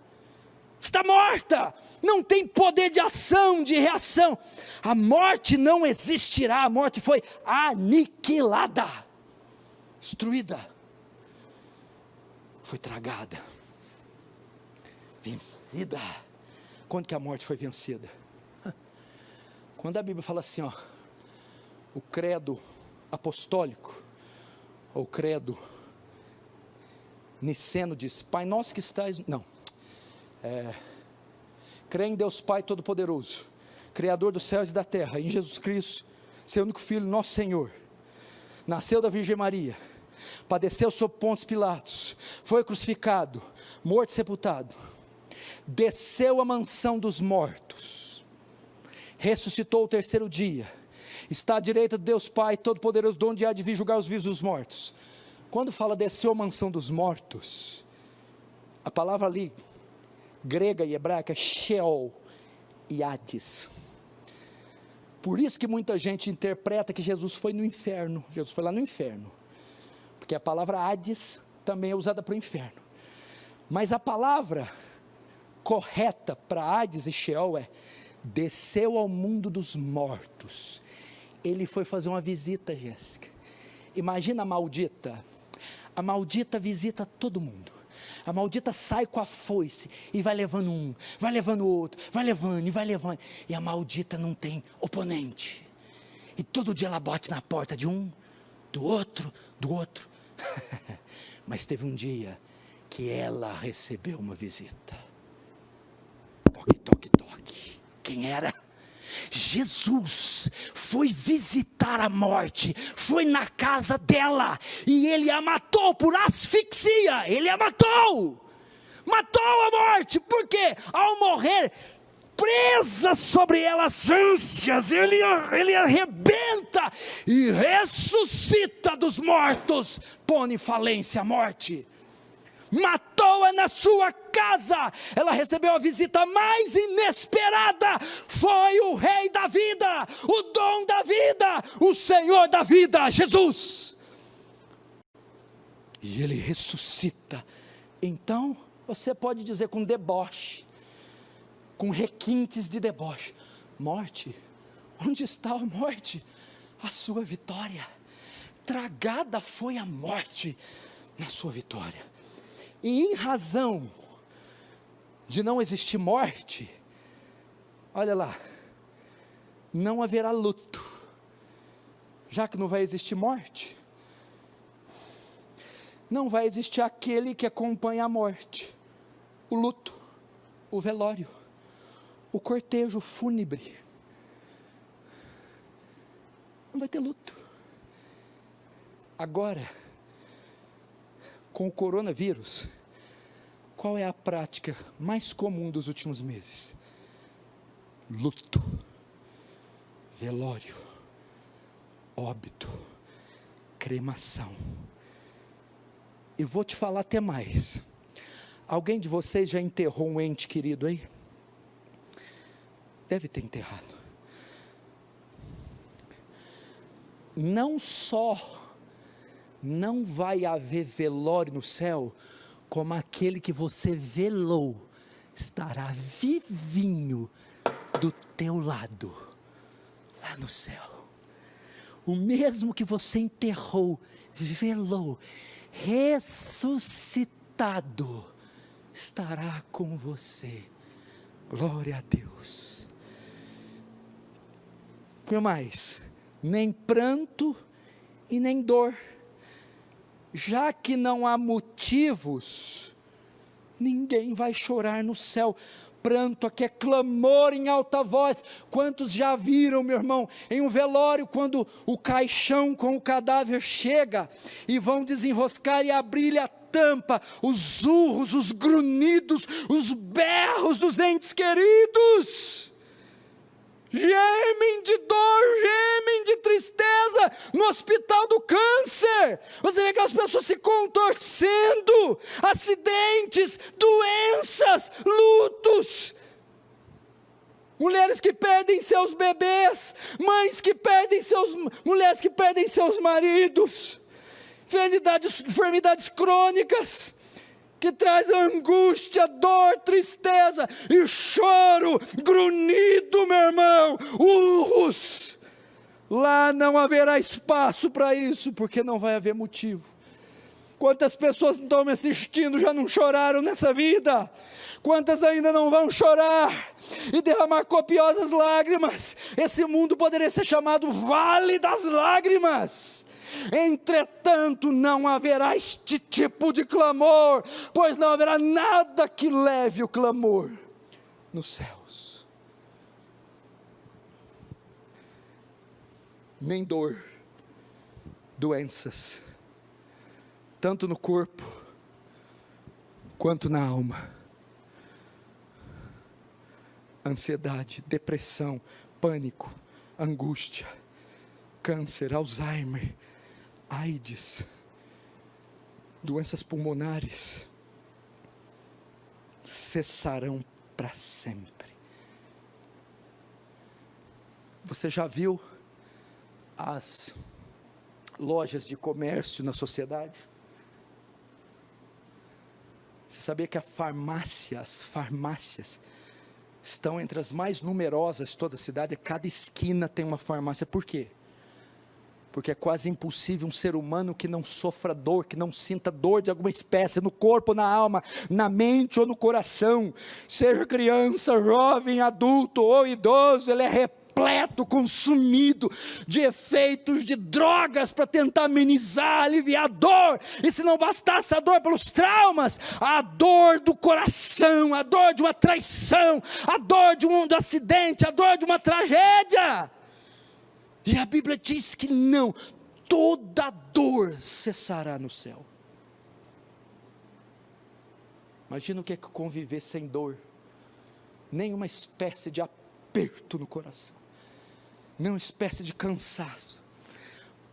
Está morta. Não tem poder de ação, de reação. A morte não existirá. A morte foi aniquilada, destruída, foi tragada, vencida. Quando que a morte foi vencida? Quando a Bíblia fala assim, ó, o credo apostólico, ou credo niceno diz: Pai nosso que estás, crê em Deus Pai Todo-Poderoso, Criador dos céus e da terra, em Jesus Cristo, seu único Filho, nosso Senhor, nasceu da Virgem Maria, padeceu sob Pôncio Pilatos, foi crucificado, morto e sepultado, desceu à mansão dos mortos, ressuscitou o terceiro dia, está à direita de Deus Pai Todo-Poderoso, de onde há de vir julgar os vivos e os mortos. Quando fala desceu à mansão dos mortos, a palavra ali, grega e hebraica, Sheol e Hades. Por isso que muita gente interpreta que Jesus foi no inferno. Jesus foi lá no inferno, porque a palavra Hades também é usada para o inferno. Mas a palavra correta para Hades e Sheol é: desceu ao mundo dos mortos. Ele foi fazer uma visita, Jéssica. Imagina a maldita. A maldita visita todo mundo. A maldita sai com a foice e vai levando um, vai levando outro, vai levando e vai levando. E a maldita não tem oponente. E todo dia ela bate na porta de um, do outro, do outro. Mas teve um dia que ela recebeu uma visita. Toque, toque, toque. Quem era? Jesus foi visitar a morte, foi na casa dela, e ele a matou por asfixia, ele a matou a morte, porque ao morrer, presa sobre ela as ânsias, ele arrebenta e ressuscita dos mortos, põe em falência a morte. Matou-a na sua casa. Ela recebeu a visita mais inesperada. Foi o Rei da vida, o dom da vida, o Senhor da vida, Jesus. E ele ressuscita. Então, você pode dizer com deboche, com requintes de deboche: morte, onde está a morte? A sua vitória. Tragada foi a morte na sua vitória. E em razão de não existir morte, olha lá, não haverá luto, já que não vai existir morte, não vai existir aquele que acompanha a morte, o luto, o velório, o cortejo fúnebre, não vai ter luto. Agora, com o coronavírus, qual é a prática mais comum dos últimos meses? Luto, velório, óbito, cremação. E vou te falar até mais. Alguém de vocês já enterrou um ente querido aí? Deve ter enterrado. Não só não vai haver velório no céu, como aquele que você velou estará vivinho do teu lado, lá no céu. O mesmo que você enterrou, velou, ressuscitado, estará com você. Glória a Deus. O que mais? Nem pranto e nem dor. Já que não há motivos, ninguém vai chorar no céu. Pranto aqui é clamor em alta voz. Quantos já viram, meu irmão, em um velório, quando o caixão com o cadáver chega, e vão desenroscar e abrir a tampa, os urros, os grunhidos, os berros dos entes queridos, gemem de dor, gemem de tristeza, no hospital do câncer, você vê aquelas pessoas se contorcendo, acidentes, doenças, lutos, mulheres que perdem seus bebês, mães que perdem mulheres que perdem seus maridos, enfermidades crônicas, que traz angústia, dor, tristeza e choro, grunhido, meu irmão, urros. Lá não haverá espaço para isso, porque não vai haver motivo. Quantas pessoas que estão me assistindo já não choraram nessa vida? Quantas ainda não vão chorar e derramar copiosas lágrimas? Esse mundo poderia ser chamado Vale das Lágrimas. Entretanto, não haverá este tipo de clamor, pois não haverá nada que leve o clamor nos céus. Nem dor, doenças, tanto no corpo, quanto na alma. Ansiedade, depressão, pânico, angústia, câncer, Alzheimer, AIDS, doenças pulmonares, cessarão para sempre. Você já viu as lojas de comércio na sociedade? Você sabia que as farmácias estão entre as mais numerosas de toda a cidade? Cada esquina tem uma farmácia. Por quê? Porque é quase impossível um ser humano que não sofra dor, que não sinta dor de alguma espécie, no corpo, na alma, na mente ou no coração, seja criança, jovem, adulto ou idoso, ele é repleto, consumido de efeitos de drogas para tentar amenizar, aliviar a dor. E se não bastasse a dor pelos traumas, a dor do coração, a dor de uma traição, a dor de um acidente, a dor de uma tragédia. E a Bíblia diz que não, toda dor cessará no céu. Imagina o que é conviver sem dor, nenhuma espécie de aperto no coração, nenhuma espécie de cansaço.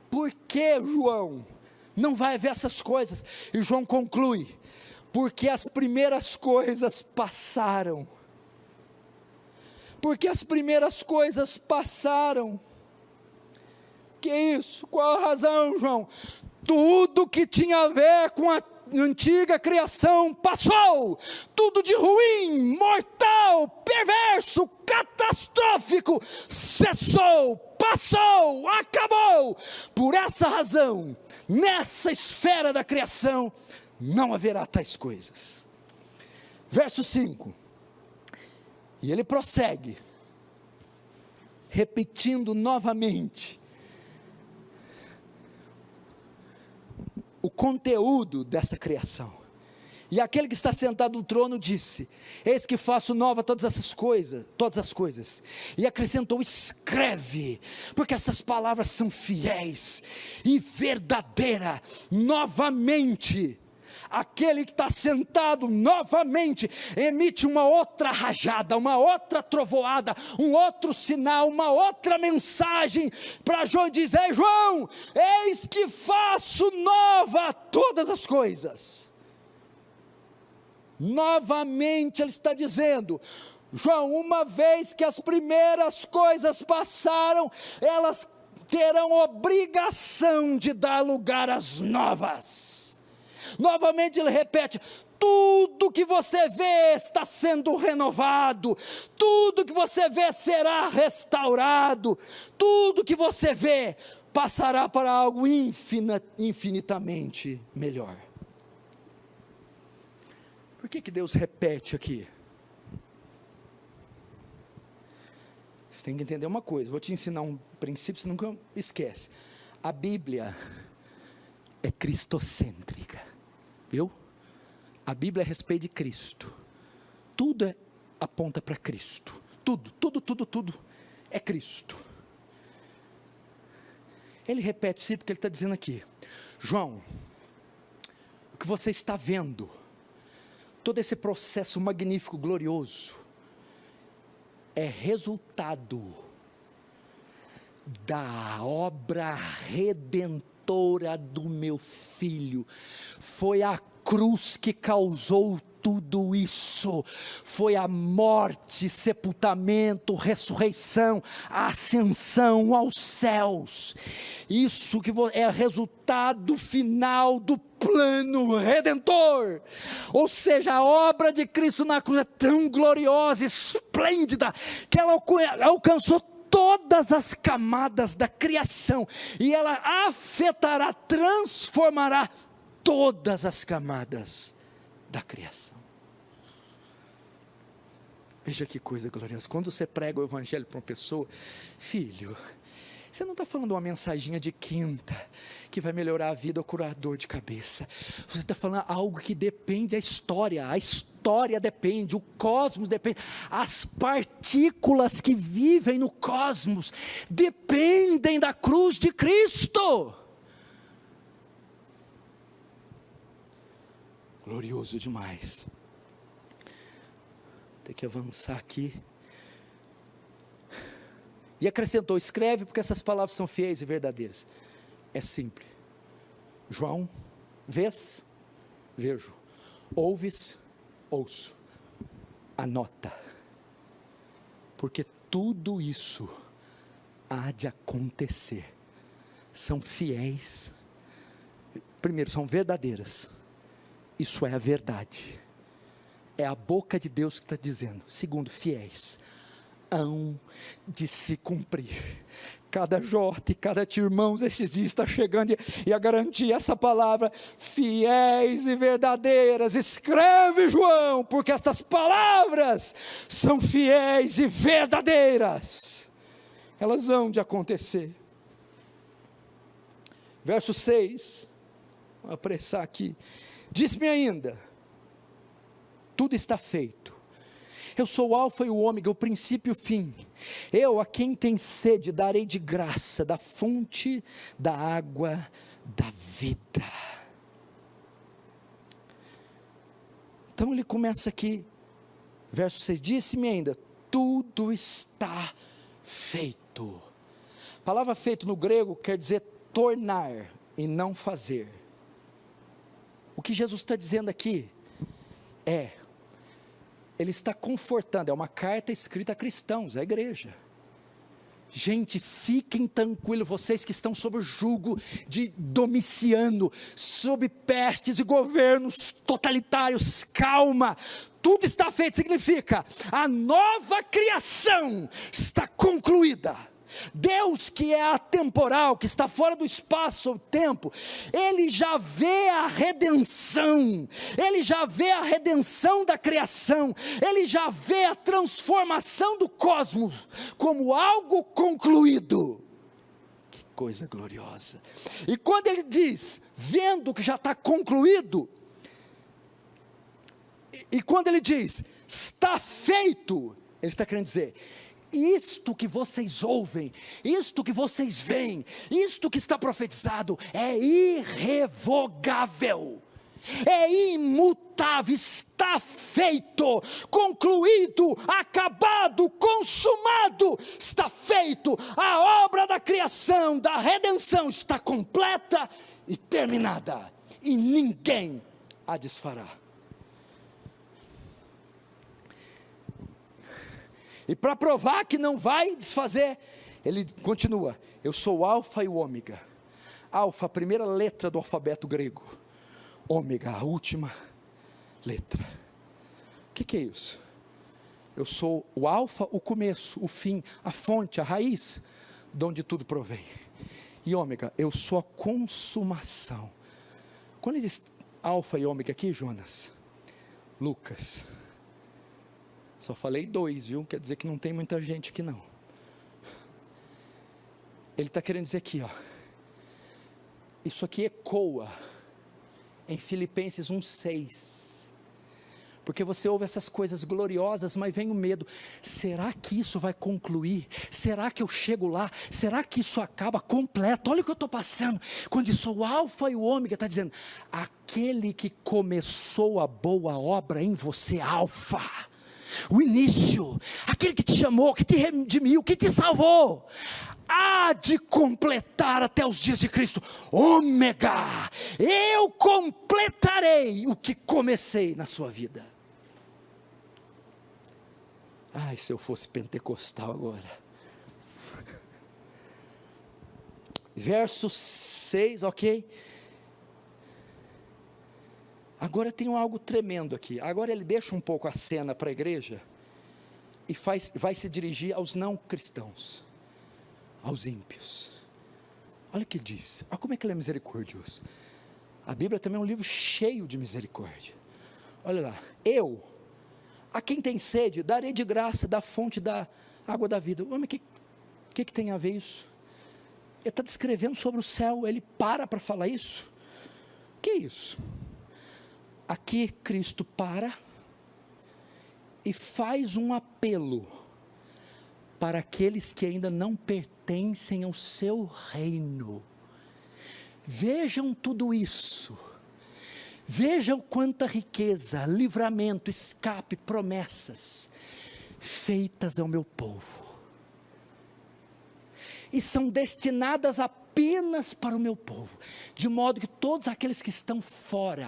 Por que, João, não vai haver essas coisas? E João conclui, porque as primeiras coisas passaram. Porque as primeiras coisas passaram. Que isso? Qual a razão, João? Tudo que tinha a ver com a antiga criação passou. Tudo de ruim, mortal, perverso, catastrófico cessou, passou, acabou. Por essa razão, nessa esfera da criação não haverá tais coisas. Verso 5. E ele prossegue, repetindo novamente o conteúdo dessa criação. E aquele que está sentado no trono disse: eis que faço nova todas as coisas. E acrescentou: escreve, porque essas palavras são fiéis e verdadeiras. Novamente, aquele que está sentado novamente emite uma outra rajada, uma outra trovoada, um outro sinal, uma outra mensagem para João e diz: ei João, eis que faço nova todas as coisas. Novamente ele está dizendo: João, uma vez que as primeiras coisas passaram, elas terão obrigação de dar lugar às novas. Novamente ele repete: tudo que você vê está sendo renovado, tudo que você vê será restaurado, tudo que você vê passará para algo infinitamente melhor. Por que Deus repete aqui? Você tem que entender uma coisa, vou te ensinar um princípio, você nunca esquece. A Bíblia é cristocêntrica. Viu? A Bíblia é a respeito de Cristo. Tudo aponta para Cristo. Tudo é Cristo. Ele repete isso porque ele está dizendo aqui: João, o que você está vendo, todo esse processo magnífico, glorioso, é resultado da obra redentora do meu Filho. Foi a cruz que causou tudo isso, foi a morte, sepultamento, ressurreição, a ascensão aos céus. Isso que é resultado final do plano redentor. Ou seja, a obra de Cristo na cruz é tão gloriosa, esplêndida, que ela alcançou todas as camadas da criação, e ela afetará, transformará todas as camadas da criação. Veja que coisa gloriosa. Quando você prega o evangelho para uma pessoa: filho, você não está falando uma mensaginha de quinta que vai melhorar a vida ou curar dor de cabeça. Você está falando algo que depende da história. A história depende, o cosmos depende, as partículas que vivem no cosmos dependem da cruz de Cristo. Glorioso demais. Tem que avançar aqui. E acrescentou: escreve, porque essas palavras são fiéis e verdadeiras. É simples. João, vês? Vejo. Ouves? Ouço. Anota. Porque tudo isso há de acontecer. São fiéis. Primeiro, são verdadeiras. Isso é a verdade. É a boca de Deus que está dizendo. Segundo, fiéis hão de se cumprir. Cada J, cada tio, irmãos, esses dias está chegando e a garantir essa palavra, fiéis e verdadeiras, escreve João, porque essas palavras são fiéis e verdadeiras, elas hão de acontecer. Verso 6, vou apressar aqui, diz-me ainda, tudo está feito. Eu sou o alfa e o ômega, o princípio e o fim. Eu, a quem tem sede, darei de graça da fonte da água da vida. Então ele começa aqui, verso 6, disse-me ainda, tudo está feito. A palavra feito no grego quer dizer tornar e não fazer. O que Jesus está dizendo aqui ele está confortando, é uma carta escrita a cristãos, à igreja. Gente, fiquem tranquilos, vocês que estão sob o jugo de Domiciano, sob pestes e governos totalitários, calma, tudo está feito, significa, a nova criação está concluída. Deus, que é atemporal, que está fora do espaço ou tempo, Ele já vê a redenção, Ele já vê a redenção da criação, Ele já vê a transformação do cosmos, como algo concluído. Que coisa gloriosa! E quando Ele diz, vendo que já está concluído, e quando Ele diz, está feito, Ele está querendo dizer, isto que vocês ouvem, isto que vocês veem, isto que está profetizado, é irrevogável, é imutável, está feito, concluído, acabado, consumado, está feito, a obra da criação, da redenção está completa e terminada, e ninguém a desfará. E para provar que não vai desfazer, ele continua, eu sou o alfa e o ômega. Alfa, a primeira letra do alfabeto grego. Ômega, a última letra. O que é isso? Eu sou o alfa, o começo, o fim, a fonte, a raiz, de onde tudo provém. E ômega, eu sou a consumação. Quando ele diz alfa e ômega aqui, Jonas, Lucas, só falei 2, viu? Quer dizer que não tem muita gente aqui não. Ele está querendo dizer aqui, ó. Isso aqui ecoa em Filipenses 1:6. Porque você ouve essas coisas gloriosas, mas vem o medo. Será que isso vai concluir? Será que eu chego lá? Será que isso acaba completo? Olha o que eu estou passando. Quando diz o alfa e o ômega, está dizendo, aquele que começou a boa obra em você, alfa. O início, aquele que te chamou, que te redimiu, que te salvou, há de completar até os dias de Cristo. Ômega, eu completarei o que comecei na sua vida. Ai, se eu fosse pentecostal agora. Verso 6, ok? Agora tem algo tremendo aqui. Agora ele deixa um pouco a cena para a igreja e vai se dirigir aos não cristãos, aos ímpios. Olha o que ele diz. Olha como é que ele é misericordioso. A Bíblia também é um livro cheio de misericórdia. Olha lá. Eu, a quem tem sede, darei de graça da fonte da água da vida. O que tem a ver isso? Ele está descrevendo sobre o céu. Ele para falar isso. O que é isso? Aqui Cristo para e faz um apelo para aqueles que ainda não pertencem ao seu reino. Vejam tudo isso, vejam quanta riqueza, livramento, escape, promessas feitas ao meu povo, e são destinadas apenas para o meu povo, de modo que todos aqueles que estão fora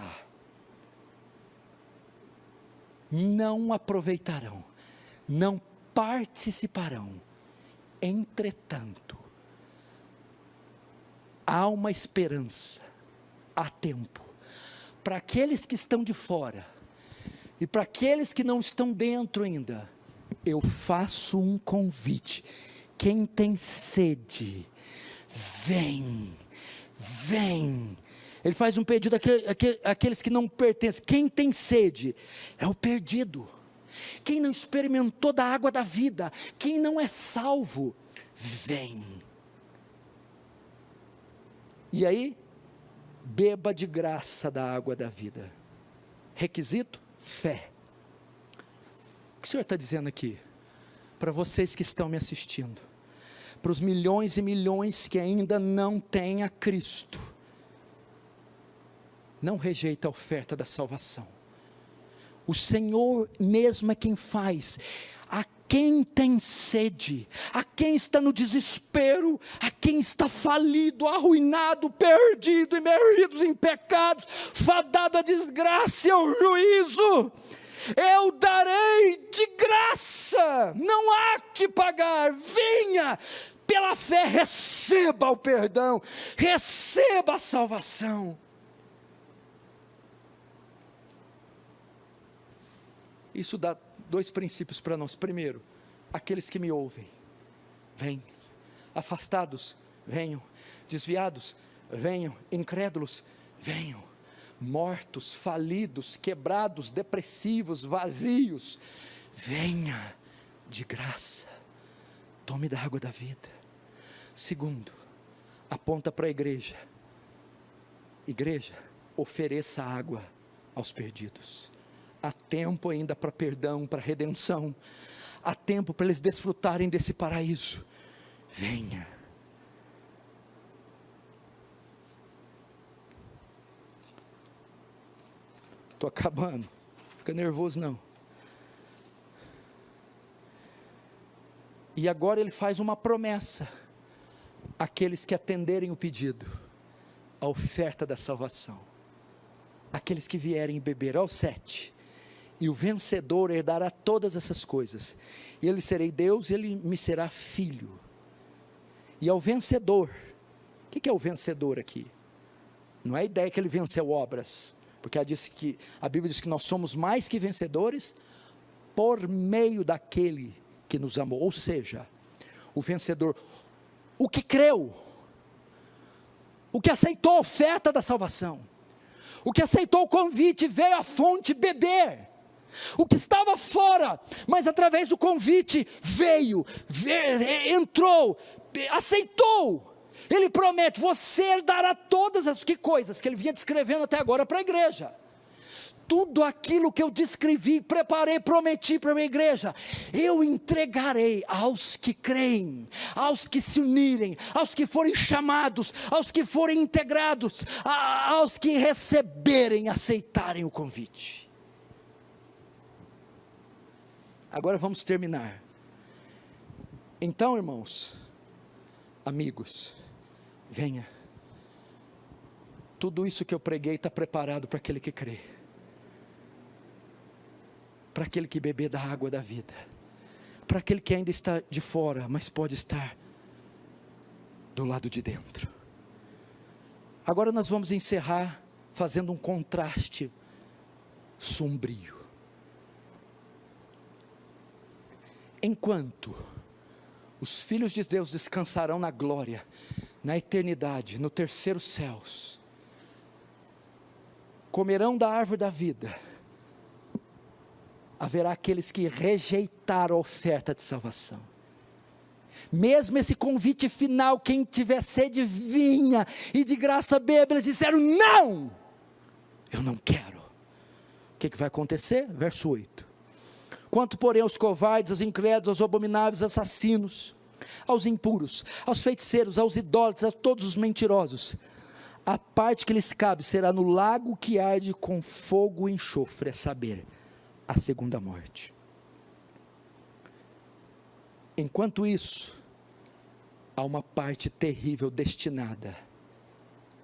não aproveitarão, não participarão. Entretanto, há uma esperança, há tempo, para aqueles que estão de fora, E para aqueles que não estão dentro ainda, eu faço um convite. Quem tem sede, vem, vem. Ele faz um pedido àqueles que não pertencem. Quem tem sede é o perdido. Quem não experimentou da água da vida, quem não é salvo, vem. E aí, beba de graça da água da vida. Requisito? Fé. O que o Senhor está dizendo aqui? Para vocês que estão me assistindo, para os milhões e milhões que ainda não têm a Cristo, não rejeita a oferta da salvação. O Senhor mesmo é quem faz. A quem tem sede, a quem está no desespero, a quem está falido, arruinado, perdido, imergido em pecados, fadado à desgraça e ao juízo, eu darei de graça, não há que pagar, venha, pela fé receba o perdão, receba a salvação. Isso dá 2 princípios para nós. Primeiro, aqueles que me ouvem, venham. Afastados, venham. Desviados, venham. Incrédulos, venham. Mortos, falidos, quebrados, depressivos, vazios, venha de graça. Tome da água da vida. Segundo, aponta para a igreja. Igreja, ofereça água aos perdidos. Há tempo ainda para perdão, para redenção. Há tempo para eles desfrutarem desse paraíso. Venha. Estou acabando. Fica nervoso não. E agora ele faz uma promessa. Aqueles que atenderem o pedido, a oferta da salvação. Aqueles que vierem beber, ao 7. E o vencedor herdará todas essas coisas. E eu lhe serei Deus e ele me será filho. E ao vencedor. O que é o vencedor aqui? Não é a ideia que ele venceu obras. Porque a Bíblia diz que nós somos mais que vencedores por meio daquele que nos amou. Ou seja, o vencedor, o que creu, o que aceitou a oferta da salvação, o que aceitou o convite, veio à fonte beber. O que estava fora, mas através do convite veio, entrou, aceitou. Ele promete, você herdará todas as coisas que ele vinha descrevendo até agora para a igreja. Tudo aquilo que eu descrevi, preparei, prometi para a igreja, eu entregarei aos que creem, aos que se unirem, aos que forem chamados, aos que forem integrados, aos que receberem, aceitarem o convite. Agora vamos terminar. Então, irmãos, amigos, venha. Tudo isso que eu preguei está preparado para aquele que crê. Para aquele que beber da água da vida. Para aquele que ainda está de fora, mas pode estar do lado de dentro. Agora nós vamos encerrar fazendo um contraste sombrio. Enquanto os filhos de Deus descansarão na glória, na eternidade, no terceiro céus, comerão da árvore da vida, haverá aqueles que rejeitaram a oferta de salvação. Mesmo esse convite final, quem tiver sede vinha, e de graça beba, eles disseram não, eu não quero. O que vai acontecer? Verso 8. Quanto porém aos covardes, aos incrédulos, aos abomináveis, assassinos, aos impuros, aos feiticeiros, aos idólatras, a todos os mentirosos, a parte que lhes cabe será no lago que arde com fogo e enxofre, a saber, a segunda morte. Enquanto isso, há uma parte terrível destinada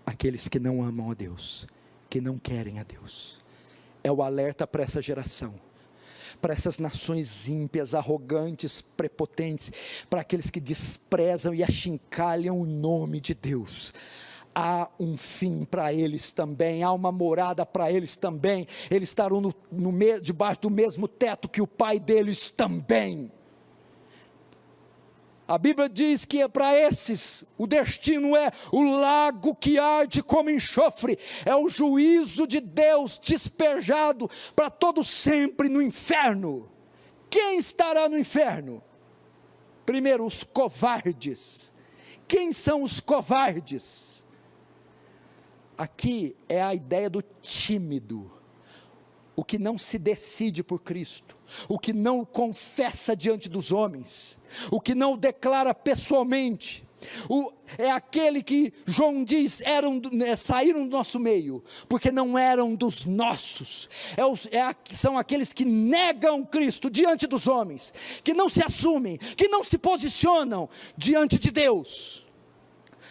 àqueles que não amam a Deus, que não querem a Deus. É o alerta para essa geração, para essas nações ímpias, arrogantes, prepotentes, para aqueles que desprezam e achincalham o nome de Deus. há um fim para eles também, há uma morada para eles também, eles estarão debaixo do mesmo teto que o pai deles também. A Bíblia diz que para esses, o destino é o lago que arde como enxofre, é o juízo de Deus despejado para todo sempre no inferno. Quem estará no inferno? Primeiro, os covardes. Quem são os covardes? Aqui é a ideia do tímido, o que não se decide por Cristo, o que não confessa diante dos homens, o que não declara pessoalmente, é aquele que João diz, saíram do nosso meio, porque não eram dos nossos, são aqueles que negam Cristo diante dos homens, que não se assumem, que não se posicionam diante de Deus.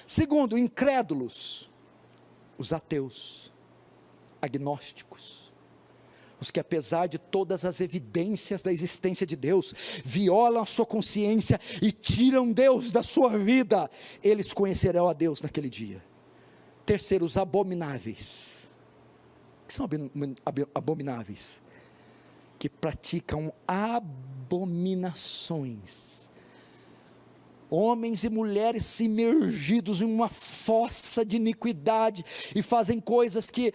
Segundo, incrédulos, os ateus, agnósticos, os que apesar de todas as evidências da existência de Deus, violam a sua consciência e tiram Deus da sua vida, eles conhecerão a Deus naquele dia. Terceiro, os abomináveis. O que são abomináveis? Que praticam abominações. Homens e mulheres imergidos em uma fossa de iniquidade, e fazem coisas que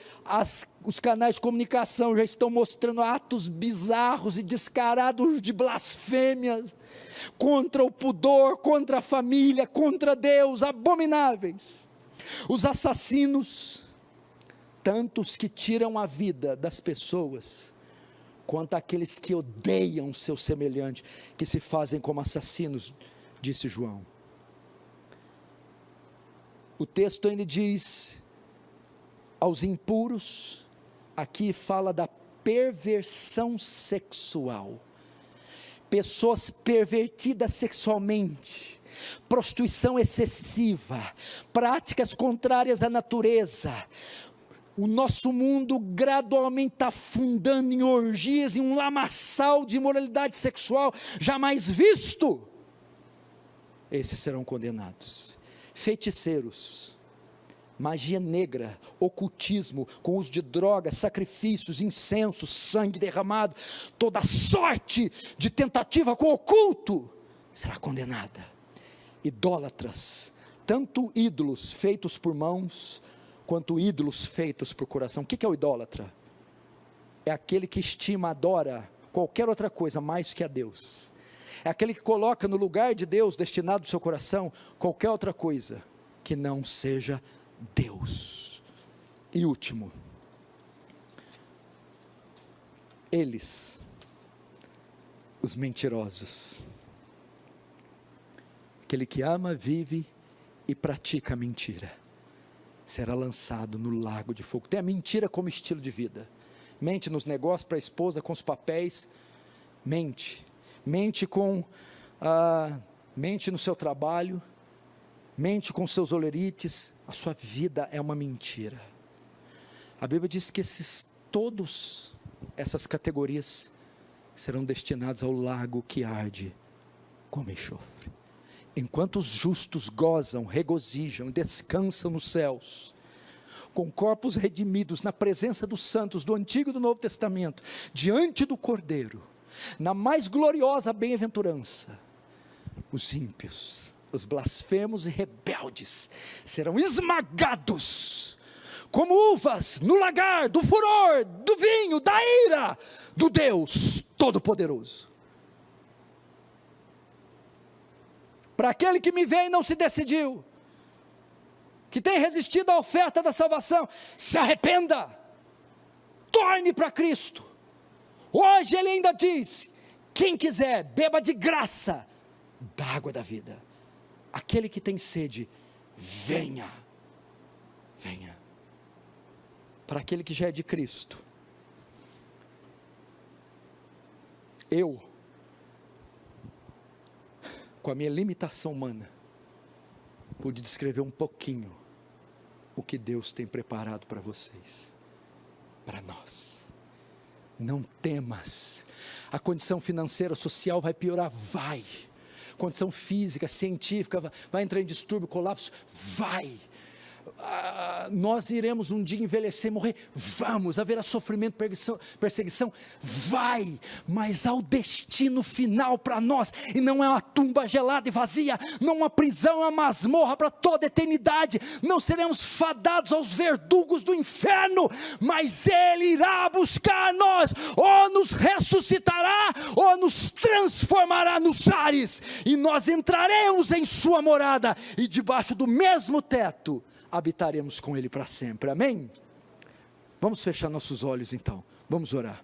os canais de comunicação já estão mostrando, atos bizarros e descarados de blasfêmias, contra o pudor, contra a família, contra Deus, abomináveis. Os assassinos, tanto os que tiram a vida das pessoas, quanto aqueles que odeiam seu semelhante, que se fazem como assassinos, disse João. O texto ainda diz, aos impuros, aqui fala da perversão sexual, pessoas pervertidas sexualmente, prostituição excessiva, práticas contrárias à natureza. O nosso mundo gradualmente está afundando em orgias, em um lamaçal de imoralidade sexual jamais visto. Esses serão condenados. Feiticeiros, magia negra, ocultismo, com uso de drogas, sacrifícios, incenso, sangue derramado, toda sorte de tentativa com o oculto, será condenada. Idólatras, tanto ídolos feitos por mãos, quanto ídolos feitos por coração. O que é o idólatra? É aquele que estima, adora qualquer outra coisa mais que a Deus. É aquele que coloca no lugar de Deus, destinado ao seu coração, qualquer outra coisa que não seja Deus. E último, eles, os mentirosos, aquele que ama, vive e pratica a mentira, será lançado no lago de fogo. Tem a mentira como estilo de vida, mente nos negócios para a esposa, com os papéis, mente mente no seu trabalho, mente com seus olerites, a sua vida é uma mentira. A Bíblia diz que todas essas categorias serão destinadas ao lago que arde como enxofre. Enquanto os justos gozam, regozijam, descansam nos céus, com corpos redimidos na presença dos santos do Antigo e do Novo Testamento, diante do Cordeiro, na mais gloriosa bem-aventurança, os ímpios, os blasfemos e rebeldes, serão esmagados, como uvas no lagar do furor, do vinho, da ira, do Deus Todo-Poderoso. Para aquele que me vê e não se decidiu, que tem resistido à oferta da salvação, se arrependa, torne para Cristo. Hoje ele ainda diz, quem quiser, beba de graça da água da vida. Aquele que tem sede, venha, venha. Para aquele que já é de Cristo, eu, com a minha limitação humana, pude descrever um pouquinho o que Deus tem preparado para vocês, para nós. Não temas, a condição financeira, social vai piorar, vai, condição física, científica, vai entrar em distúrbio, colapso, vai, nós iremos um dia envelhecer e morrer, vamos, haverá sofrimento, perseguição, vai, mas há o destino final para nós, e não é uma tumba gelada e vazia, não uma prisão, é uma masmorra para toda a eternidade, não seremos fadados aos verdugos do inferno, mas Ele irá buscar nós, ou nos ressuscitará, ou nos transformará nos ares, e nós entraremos em sua morada, e debaixo do mesmo teto, habitaremos com Ele para sempre, amém? Vamos fechar nossos olhos então, vamos orar.